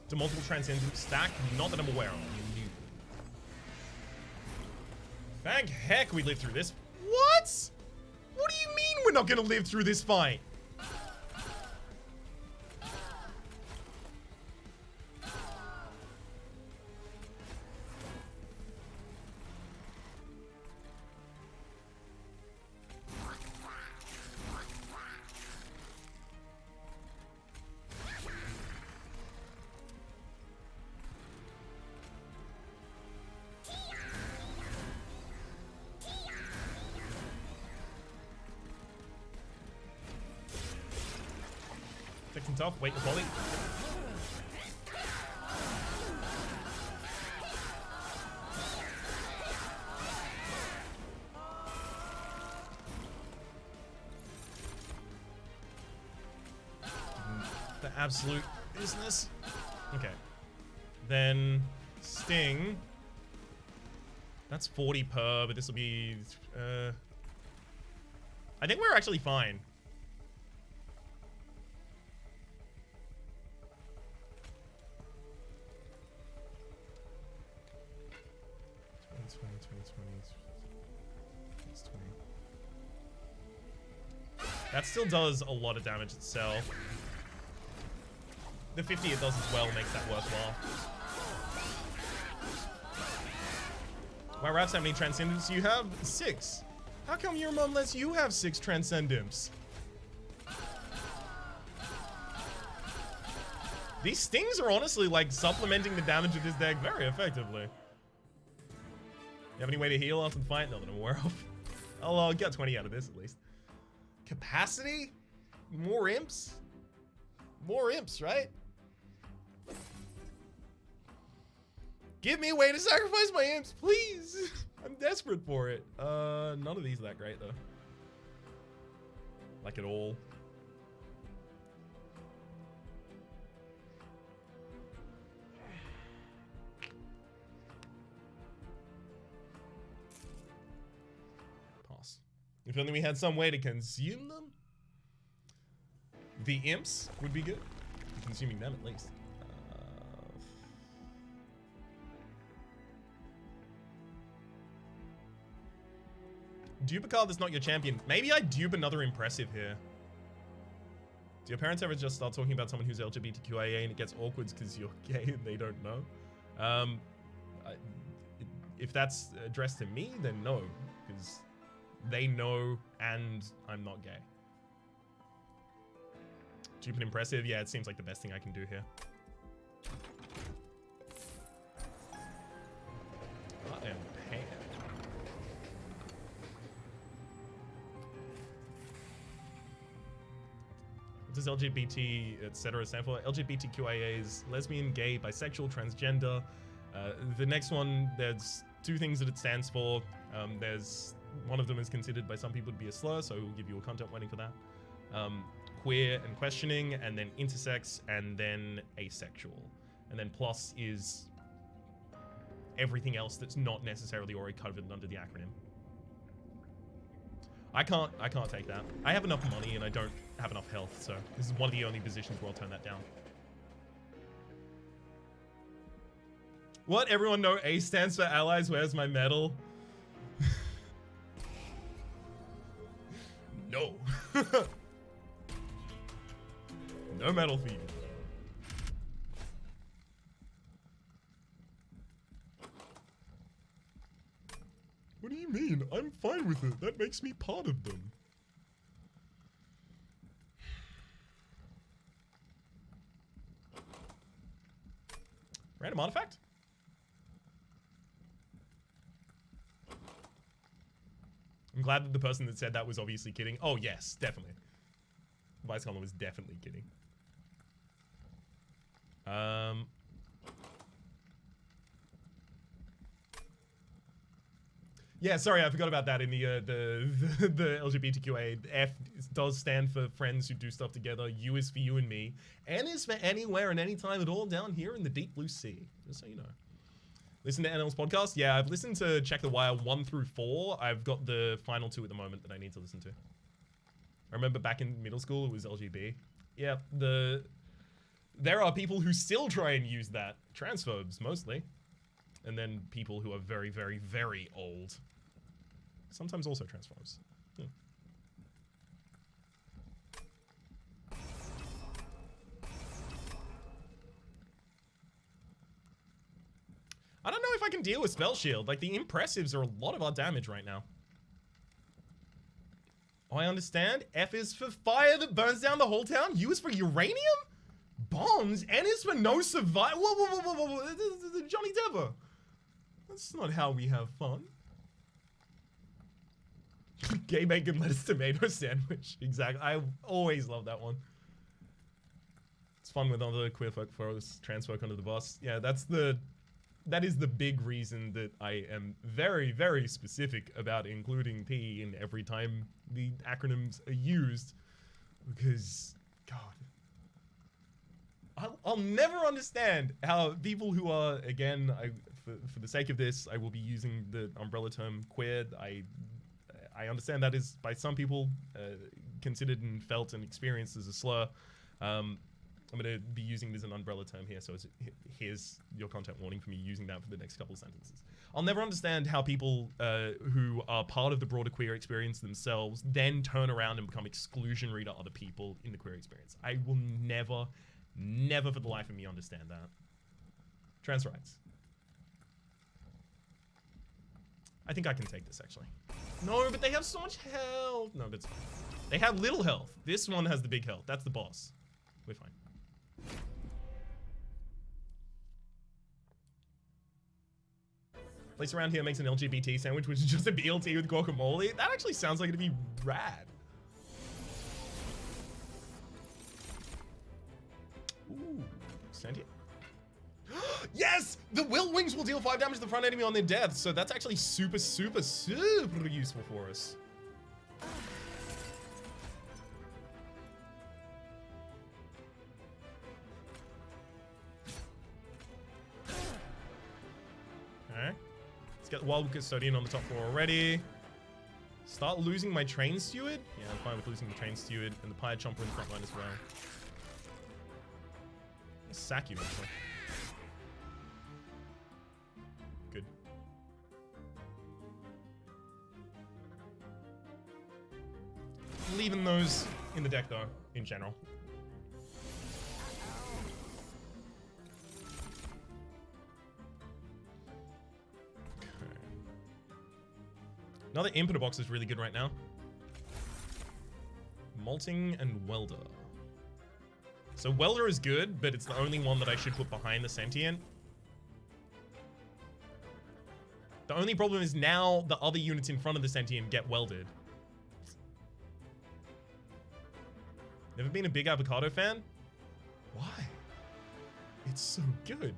Do multiple Transcendimps stack? Not that I'm aware of. Thank heck we lived through this. What? What do you mean we're not gonna live through this fight? Tough. Wait, the volley. The absolute business. Okay. Then Sting. That's 40 per, but this will be... I think we're actually fine. That still does a lot of damage itself. The 50 it does as well makes that worthwhile. Wow, Raps, how many Transcendimps do you have? 6. How come your mom lets you have 6 Transcendimps? These stings are honestly like supplementing the damage of this deck very effectively. You have any way to heal after the fight? Not that I'm aware of. I'll get 20 out of this at least. Capacity? More imps? More imps, right? Give me a way to sacrifice my imps, please! I'm desperate for it. None of these are that great, though. Like, at all. Pass. If only we had some way to consume them. The imps would be good. Consuming them at least. Dupe a card that's not your champion. Maybe I dupe another impressive here. Do your parents ever just start talking about someone who's LGBTQIA and it gets awkward because you're gay and they don't know? If that's addressed to me, then no, because they know and I'm not gay. Dupe and impressive? Yeah, it seems like the best thing I can do here. I am panned. What does LGBT, etc. stand for? LGBTQIAs, lesbian, gay, bisexual, transgender. The next one, there's two things that it stands for. There's one of them is considered by some people to be a slur, so we'll give you a content warning for that. Queer and questioning, and then intersex, and then asexual. And then plus is everything else that's not necessarily already covered under the acronym. I can't take that. I have enough money and I don't have enough health, so this is one of the only positions where I'll turn that down. What? Everyone know A stands for allies, where's my medal? No. No medal for you. What do you mean? I'm fine with it. That makes me part of them. Random artifact? I'm glad that the person that said that was obviously kidding. Oh yes, definitely. Vice Column was definitely kidding. Yeah, sorry, I forgot about that in the LGBTQA. F does stand for friends who do stuff together. U is for you and me. N is for anywhere and anytime at all down here in the deep blue sea. Just so you know. Listen to NL's podcast? Yeah, I've listened to Check the Wire 1 through 4. I've got the final 2 at the moment that I need to listen to. I remember back in middle school, it was LGB. Yeah, there are people who still try and use that. Transphobes, mostly. And then people who are very, very, very old. Sometimes also transphobes. I don't know if I can deal with Spell Shield. Like, the impressives are a lot of our damage right now. Oh, I understand. F is for fire that burns down the whole town. U is for uranium? Bombs? N is for no survival? Whoa. Johnny Depp. That's not how we have fun. Gay bacon lettuce tomato sandwich. Exactly. I always love that one. It's fun with other queer folk throws trans folk under the bus. Yeah, that is the big reason that I am very, very specific about including P in every time the acronyms are used. Because, God. I'll never understand how people who are, again, for the sake of this, I will be using the umbrella term queer. I understand that is, by some people, considered and felt and experienced as a slur. I'm going to be using this as an umbrella term here, so here's your content warning for me using that for the next couple of sentences. I'll never understand how people who are part of the broader queer experience themselves then turn around and become exclusionary to other people in the queer experience. I will never for the life of me understand that. Trans rights. I think I can take this, actually. No, but they have so much health. No, that's fine. They have little health. This one has the big health. That's the boss. We're fine. Place around here makes an LGBT sandwich, which is just a BLT with guacamole. That actually sounds like it'd be rad. Ooh, Sandy. Yes! The Will Wings will deal 5 damage to the front enemy on their death, so that's actually super useful for us. Okay. Let's get the Wild Custodian on the top floor already. Start losing my train steward? Yeah, I'm fine with losing the train steward and the pirate chomper in the front line as well. I'll sack you, actually. Good. Leaving those in the deck, though, in general. Another Impeter box is really good right now. Molting and Welder. So Welder is good, but it's the only one that I should put behind the Sentient. The only problem is now the other units in front of the Sentient get welded. Never been a big Avocado fan? Why? It's so good.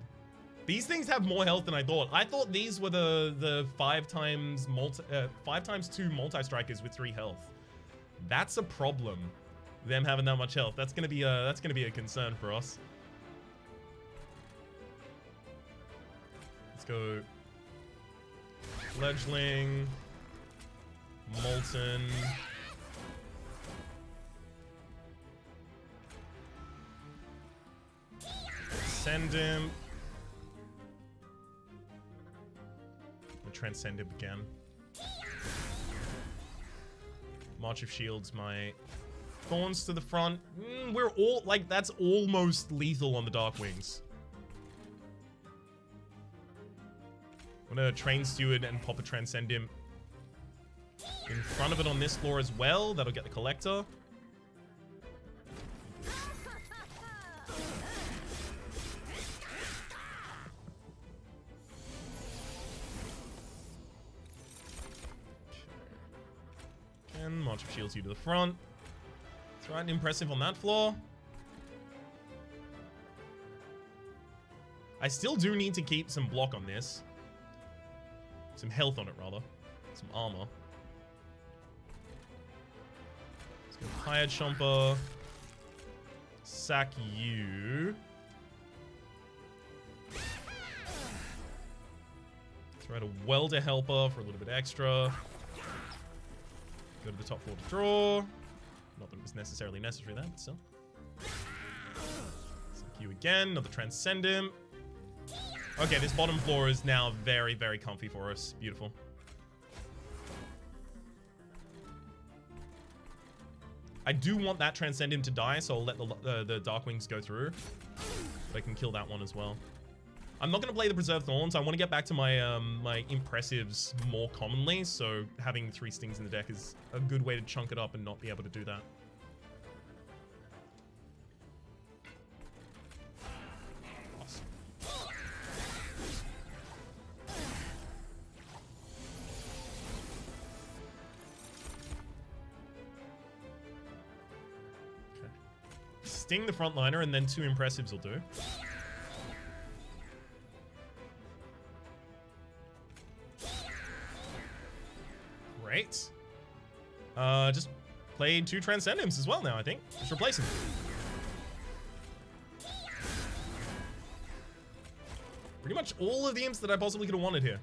These things have more health than I thought. I thought these were the 5x2 multi-strikers with 3 health. That's a problem. Them having that much health. That's gonna be a concern for us. Let's go. Fledgling. Molten. Transcendimp. Transcendimp again. March of Shields, my Thorns to the front. We're all, like, that's almost lethal on the Dark Wings. I'm gonna Train Steward and pop a Transcendimp in front of it on this floor as well. That'll get the Collector. March of Shields you to the front. It's right and impressive on that floor. I still do need to keep some block on this. Some health on it, rather. Some armor. Let's go Hired Chomper. Sack you. Throw out a Welder Helper for a little bit extra. Go to the top floor to draw. Not that it was necessarily necessary there, but still. Sack you again. Another Transcendimp. Okay, this bottom floor is now very, very comfy for us. Beautiful. I do want that Transcendimp to die, so I'll let the Dark Wings go through. But I can kill that one as well. I'm not going to play the Preserved Thorns. I want to get back to my my Impressives more commonly, so having 3 Stings in the deck is a good way to chunk it up and not be able to do that. Awesome. Okay. Sting the frontliner and then 2 Impressives will do. Great. Just played 2 Transcendimps as well now, I think. Just replace them. Pretty much all of the imps that I possibly could have wanted here.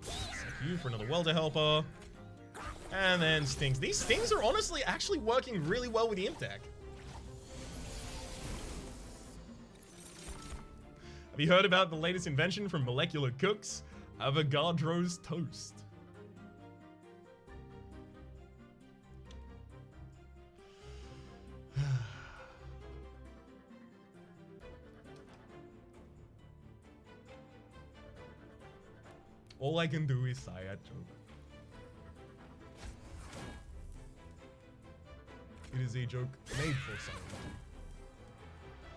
Sack you for another Welder Helper. And then Stings. These Stings are honestly actually working really well with the imp deck. Have you heard about the latest invention from Molecular Cooks? Avogadro's toast. All I can do is sigh at joke. It is a joke made for someone.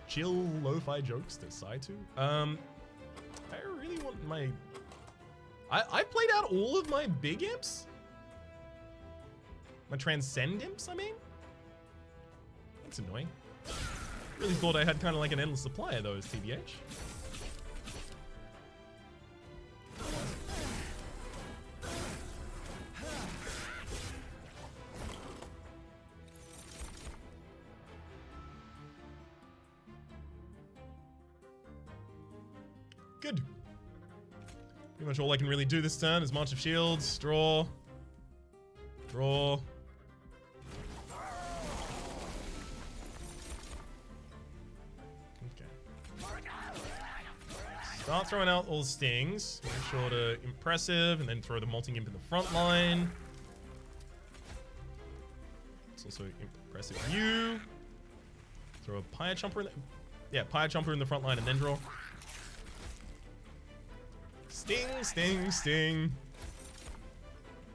Chill lo-fi jokes to sigh to. I really want my... I played out all of my big imps? My Transcendimps, I mean? That's annoying. Really thought I had kind of like an endless supply of those, TBH. Good. Pretty much all I can really do this turn is March of Shields, draw. Draw. Start throwing out all the stings. Make sure to impressive, and then throw the Molting Imp in the front line. It's also impressive you. Throw a Pyre Chomper in the... Yeah, Pyre Chomper in the front line and then draw. Sting, sting, sting.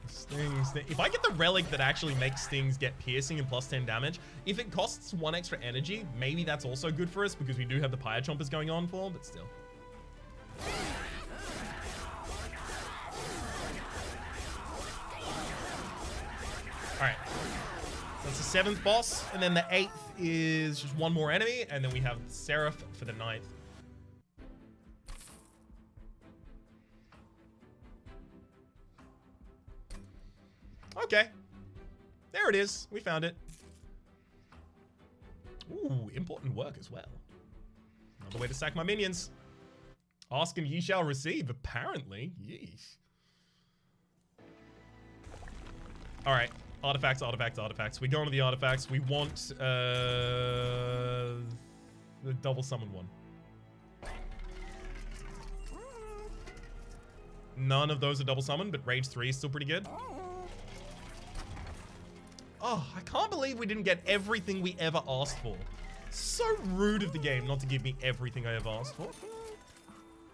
Sting, sting. If I get the relic that actually makes stings get piercing and plus 10 damage, if it costs 1 extra energy, maybe that's also good for us because we do have the Pyre Chompers going on for, but still. Alright. That's the 7th boss, and then the 8th is just 1 more enemy, and then we have Seraph for the 9th. Okay. There it is. We found it. Ooh, important work as well. Another way to sack my minions. Ask and ye shall receive, apparently. Yeesh. Alright. Artifacts, artifacts, artifacts. We go into the artifacts. We want the double summon one. None of those are double summon, but Rage 3 is still pretty good. Oh, I can't believe we didn't get everything we ever asked for. So rude of the game not to give me everything I ever asked for.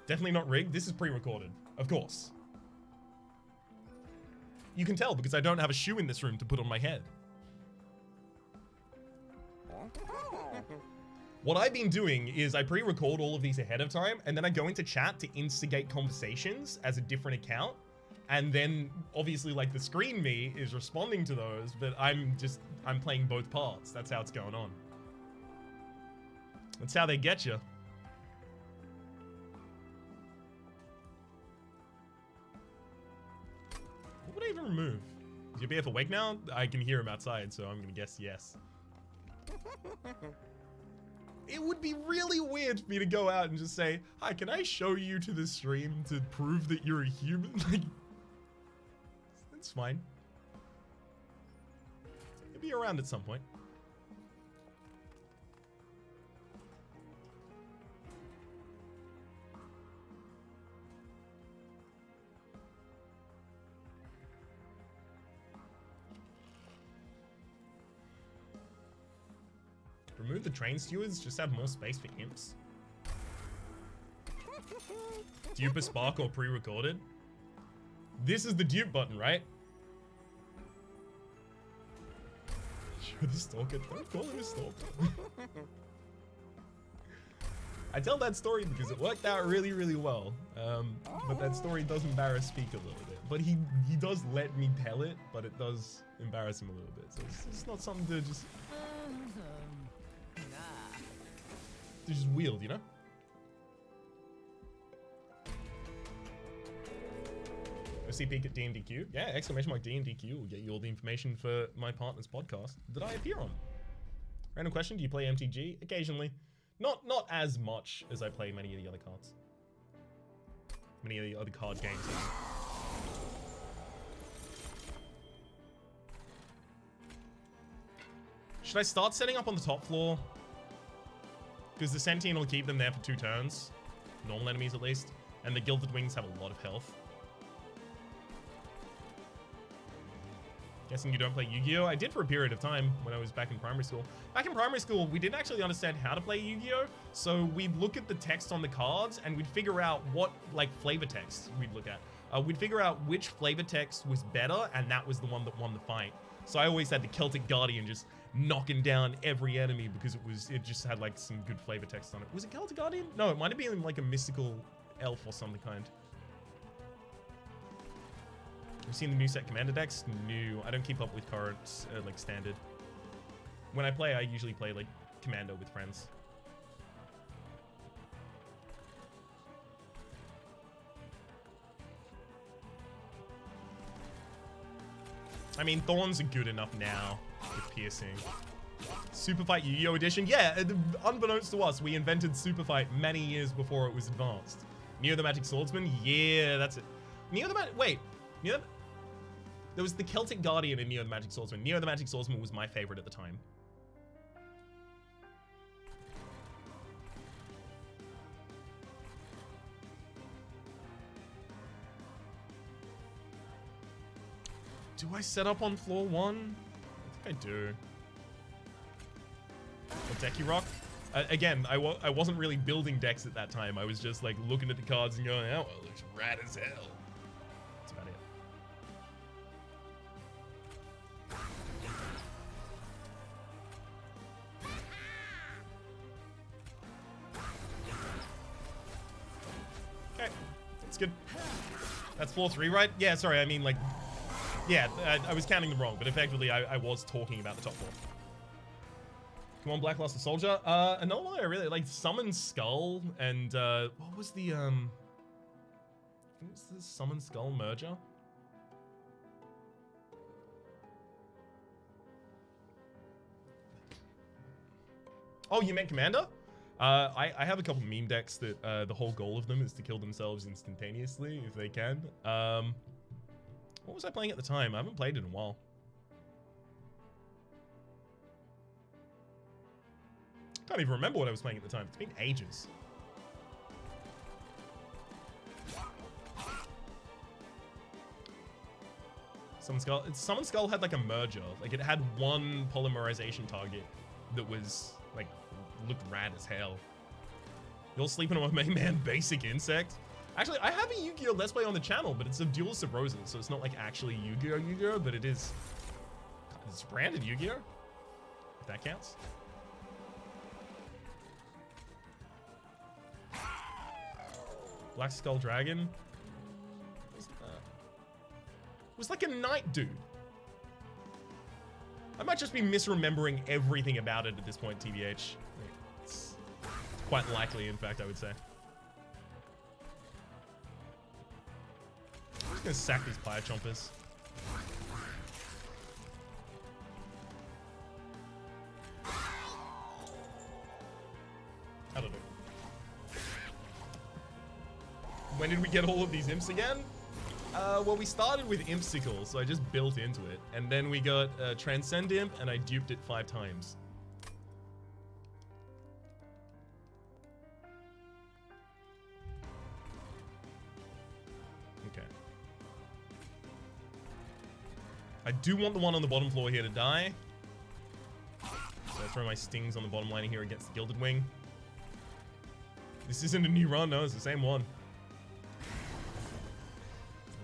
Definitely not rigged. This is pre-recorded, of course. You can tell because I don't have a shoe in this room to put on my head. What I've been doing is I pre-record all of these ahead of time, and then I go into chat to instigate conversations as a different account. And then obviously like the screen me is responding to those, but I'm playing both parts. That's how it's going on. That's how they get you. What would I even remove? Is your BF awake now? I can hear him outside, so I'm gonna guess yes. It would be really weird for me to go out and just say, hi, can I show you to the stream to prove that you're a human? Like, it's fine. He'll be around at some point. Remove the train stewards, just have more space for imps. Dupe a spark or pre-recorded? This is the dupe button, right? You're the stalker. Don't call him a stalker. I tell that story because it worked out really, really well. But that story does embarrass Speak a little bit. But he does let me tell it, but it does embarrass him a little bit. So it's not something to just wield, you know? OC peek at D&DQ. Yeah, exclamation mark D&DQ will get you all the information for my partner's podcast that I appear on. Random question, do you play MTG? Occasionally. Not as much as I play many of the other cards. Many of the other card games. Should I start setting up on the top floor? Because the Sentient will keep them there for 2 turns. Normal enemies, at least. And the Gilded Wings have a lot of health. Guessing you don't play Yu-Gi-Oh? I did for a period of time when I was back in primary school. Back in primary school, we didn't actually understand how to play Yu-Gi-Oh! So we'd look at the text on the cards and we'd figure out what, like, flavor text we'd look at. We'd figure out which flavor text was better, and that was the one that won the fight. So I always had the Celtic Guardian just knocking down every enemy because it just had like some good flavor text on it. Was it Celtic Guardian? No, it might have been like a mystical elf or some kind. Have you seen the new set Commander decks? No, I don't keep up with current like standard. When I play, I usually play like Commando with friends. I mean, Thorns are good enough now with piercing. Super Fight Yu-Gi-Oh! Edition? Yeah, unbeknownst to us, we invented Super Fight many years before it was advanced. Neo the Magic Swordsman? Yeah, that's it. Neo the Magic... Wait. Neo... There was the Celtic Guardian in Neo the Magic Swordsman. Neo the Magic Swordsman was my favorite at the time. Do I set up on floor 1? I think I do. Or Decky Rock? Again, I wasn't really building decks at that time. I was just like looking at the cards and going, oh, it looks rad as hell. That's about it. Okay, that's good. That's floor 3, right? Yeah, sorry, I mean like... Yeah, I was counting them wrong, but effectively I was talking about the top 4. Come on, Blackluster Soldier. Another one I really like, Summon Skull, and what was the I think it's the Summon Skull merger. Oh, you meant Commander? I have a couple meme decks that the whole goal of them is to kill themselves instantaneously if they can. What was I playing at the time? I haven't played it in a while. Can't even remember what I was playing at the time. It's been ages. Summon Skull had like a merger. Like it had one polymerization target that was like looked rad as hell. You're sleeping on my main man, Basic Insect. Actually, I have a Yu-Gi-Oh! Let's Play on the channel, but it's of Duelist of Roses, so it's not like actually Yu-Gi-Oh! But it is... It's branded Yu-Gi-Oh! If that counts. Black Skull Dragon. What's that? It was like a knight dude. I might just be misremembering everything about it at this point, TBH. It's quite likely, in fact, I would say. I'm just gonna sack these Pyre Chompers. I don't know. When did we get all of these imps again? Well, we started with Impsicle, so I just built into it. And then we got Transcendimp, and I duped it 5 times. Okay. I do want the one on the bottom floor here to die. So I throw my stings on the bottom line here against the Gilded Wing. This isn't a new run, no, it's the same one.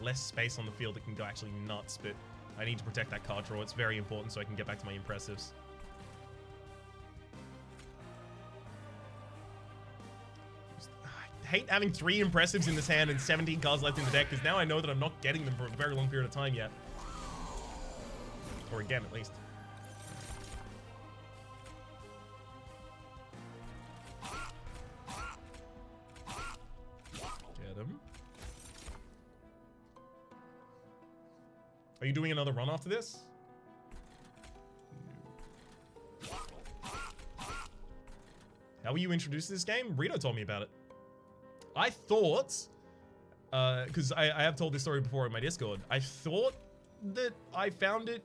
Less space on the field that can go actually nuts, but I need to protect that card draw. It's very important so I can get back to my impressives. I hate having 3 impressives in this hand and 17 cards left in the deck, because now I know that I'm not getting them for a very long period of time yet. Or again, at least. Get him. Are you doing another run after this? How were you introduced to this game? Rito told me about it. I thought, because I have told this story before in my Discord, I thought that I found it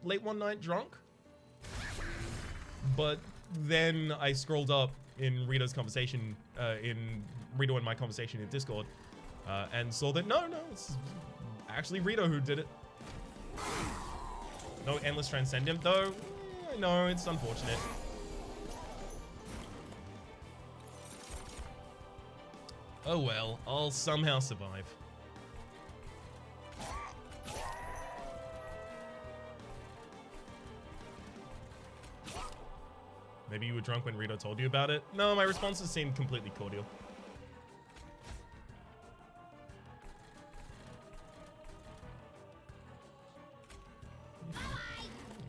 late one night drunk. But then I scrolled up in Rito's conversation, in Rito and my conversation in Discord, and saw that no, it's actually Rito who did it. No Endless Transcendimp though. I know, it's unfortunate. Oh well, I'll somehow survive. Maybe you were drunk when Rito told you about it? No, my responses seemed completely cordial.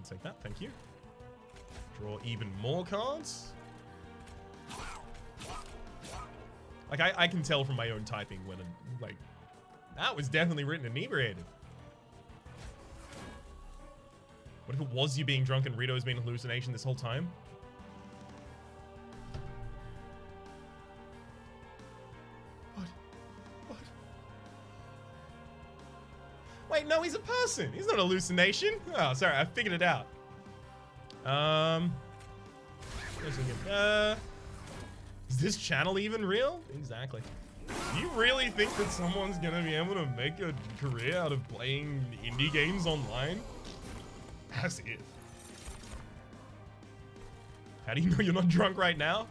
Take that, thank you. Draw even more cards. Like, I can tell from my own typing when I'm, like, that was definitely written inebriated. What if it was you being drunk and Rito's been a hallucination this whole time? Wait, no, he's a person. He's not a hallucination. Oh, sorry, I figured it out. Is this channel even real? Exactly. You really think that someone's gonna be able to make a career out of playing indie games online? As if. How do you know you're not drunk right now?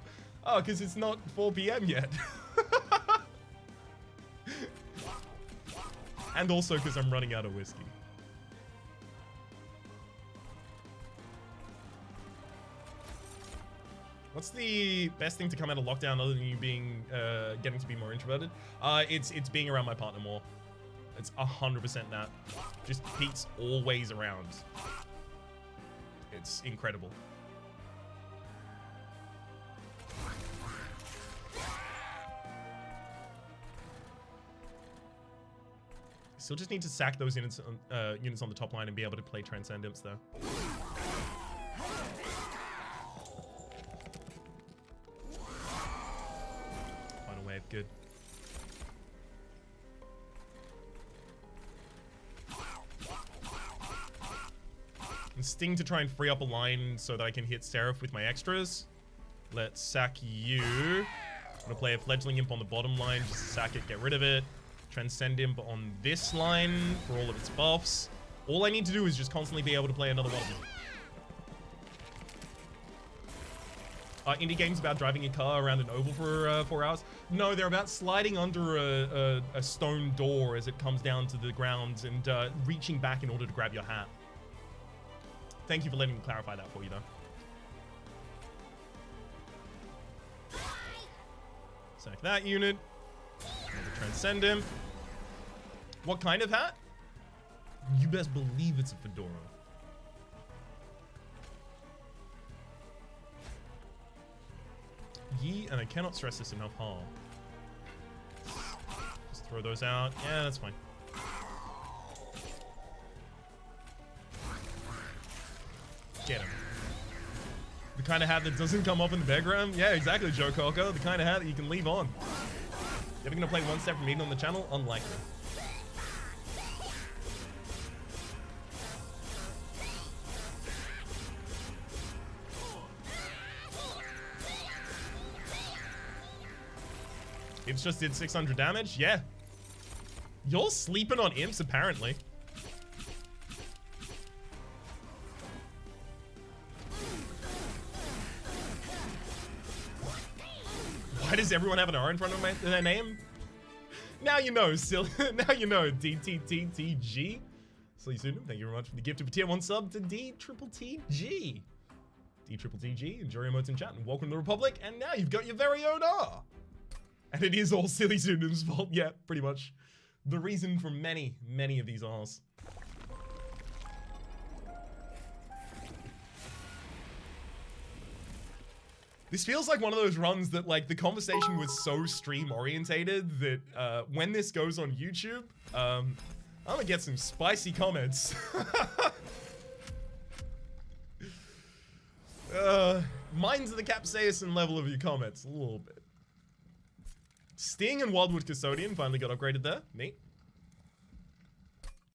Oh, because it's not 4 p.m. yet. And also because I'm running out of whiskey. What's the best thing to come out of lockdown other than you being, getting to be more introverted? It's being around my partner more. It's 100% that. Just Pete's always around. It's incredible. Still just need to sack those units on the top line and be able to play Transcendimps though. Final wave, good. And Sting to try and free up a line so that I can hit Seraph with my extras. Let's sack you. I'm gonna play a Fledgling Imp on the bottom line, just sack it, get rid of it. Transcendimp on this line for all of its buffs. All I need to do is just constantly be able to play another one of them. Indie games about driving a car around an oval for 4 hours? No, they're about sliding under a stone door as it comes down to the ground and reaching back in order to grab your hat. Thank you for letting me clarify that for you, though. Sack that unit. Another Transcendimp. What kind of hat? You best believe it's a fedora. Yee, and I cannot stress this enough, huh? Just throw those out. Yeah, that's fine. Get him. The kind of hat that doesn't come up in the background? Yeah, exactly, Joe Cocker. The kind of hat that you can leave on. You ever gonna play One Step from Eden on the channel? Unlikely. Imps just did 600 damage? Yeah. You're sleeping on imps, apparently. Why does everyone have an R in front of their name? Now you know, now you know, DTTTG. Silly Student, thank you very much for the gift of a tier 1 sub to DTTG. DTTG, enjoy your emotes in chat and welcome to the Republic, and now you've got your very own R. And it is all Silly Student's fault, yeah, pretty much. The reason for many, many of these R's. This feels like one of those runs that, like, the conversation was so stream-orientated that when this goes on YouTube, I'm gonna get some spicy comments. Mine's the capsaicin level of your comments, a little bit. Sting and Wildwood Custodian finally got upgraded there. Neat.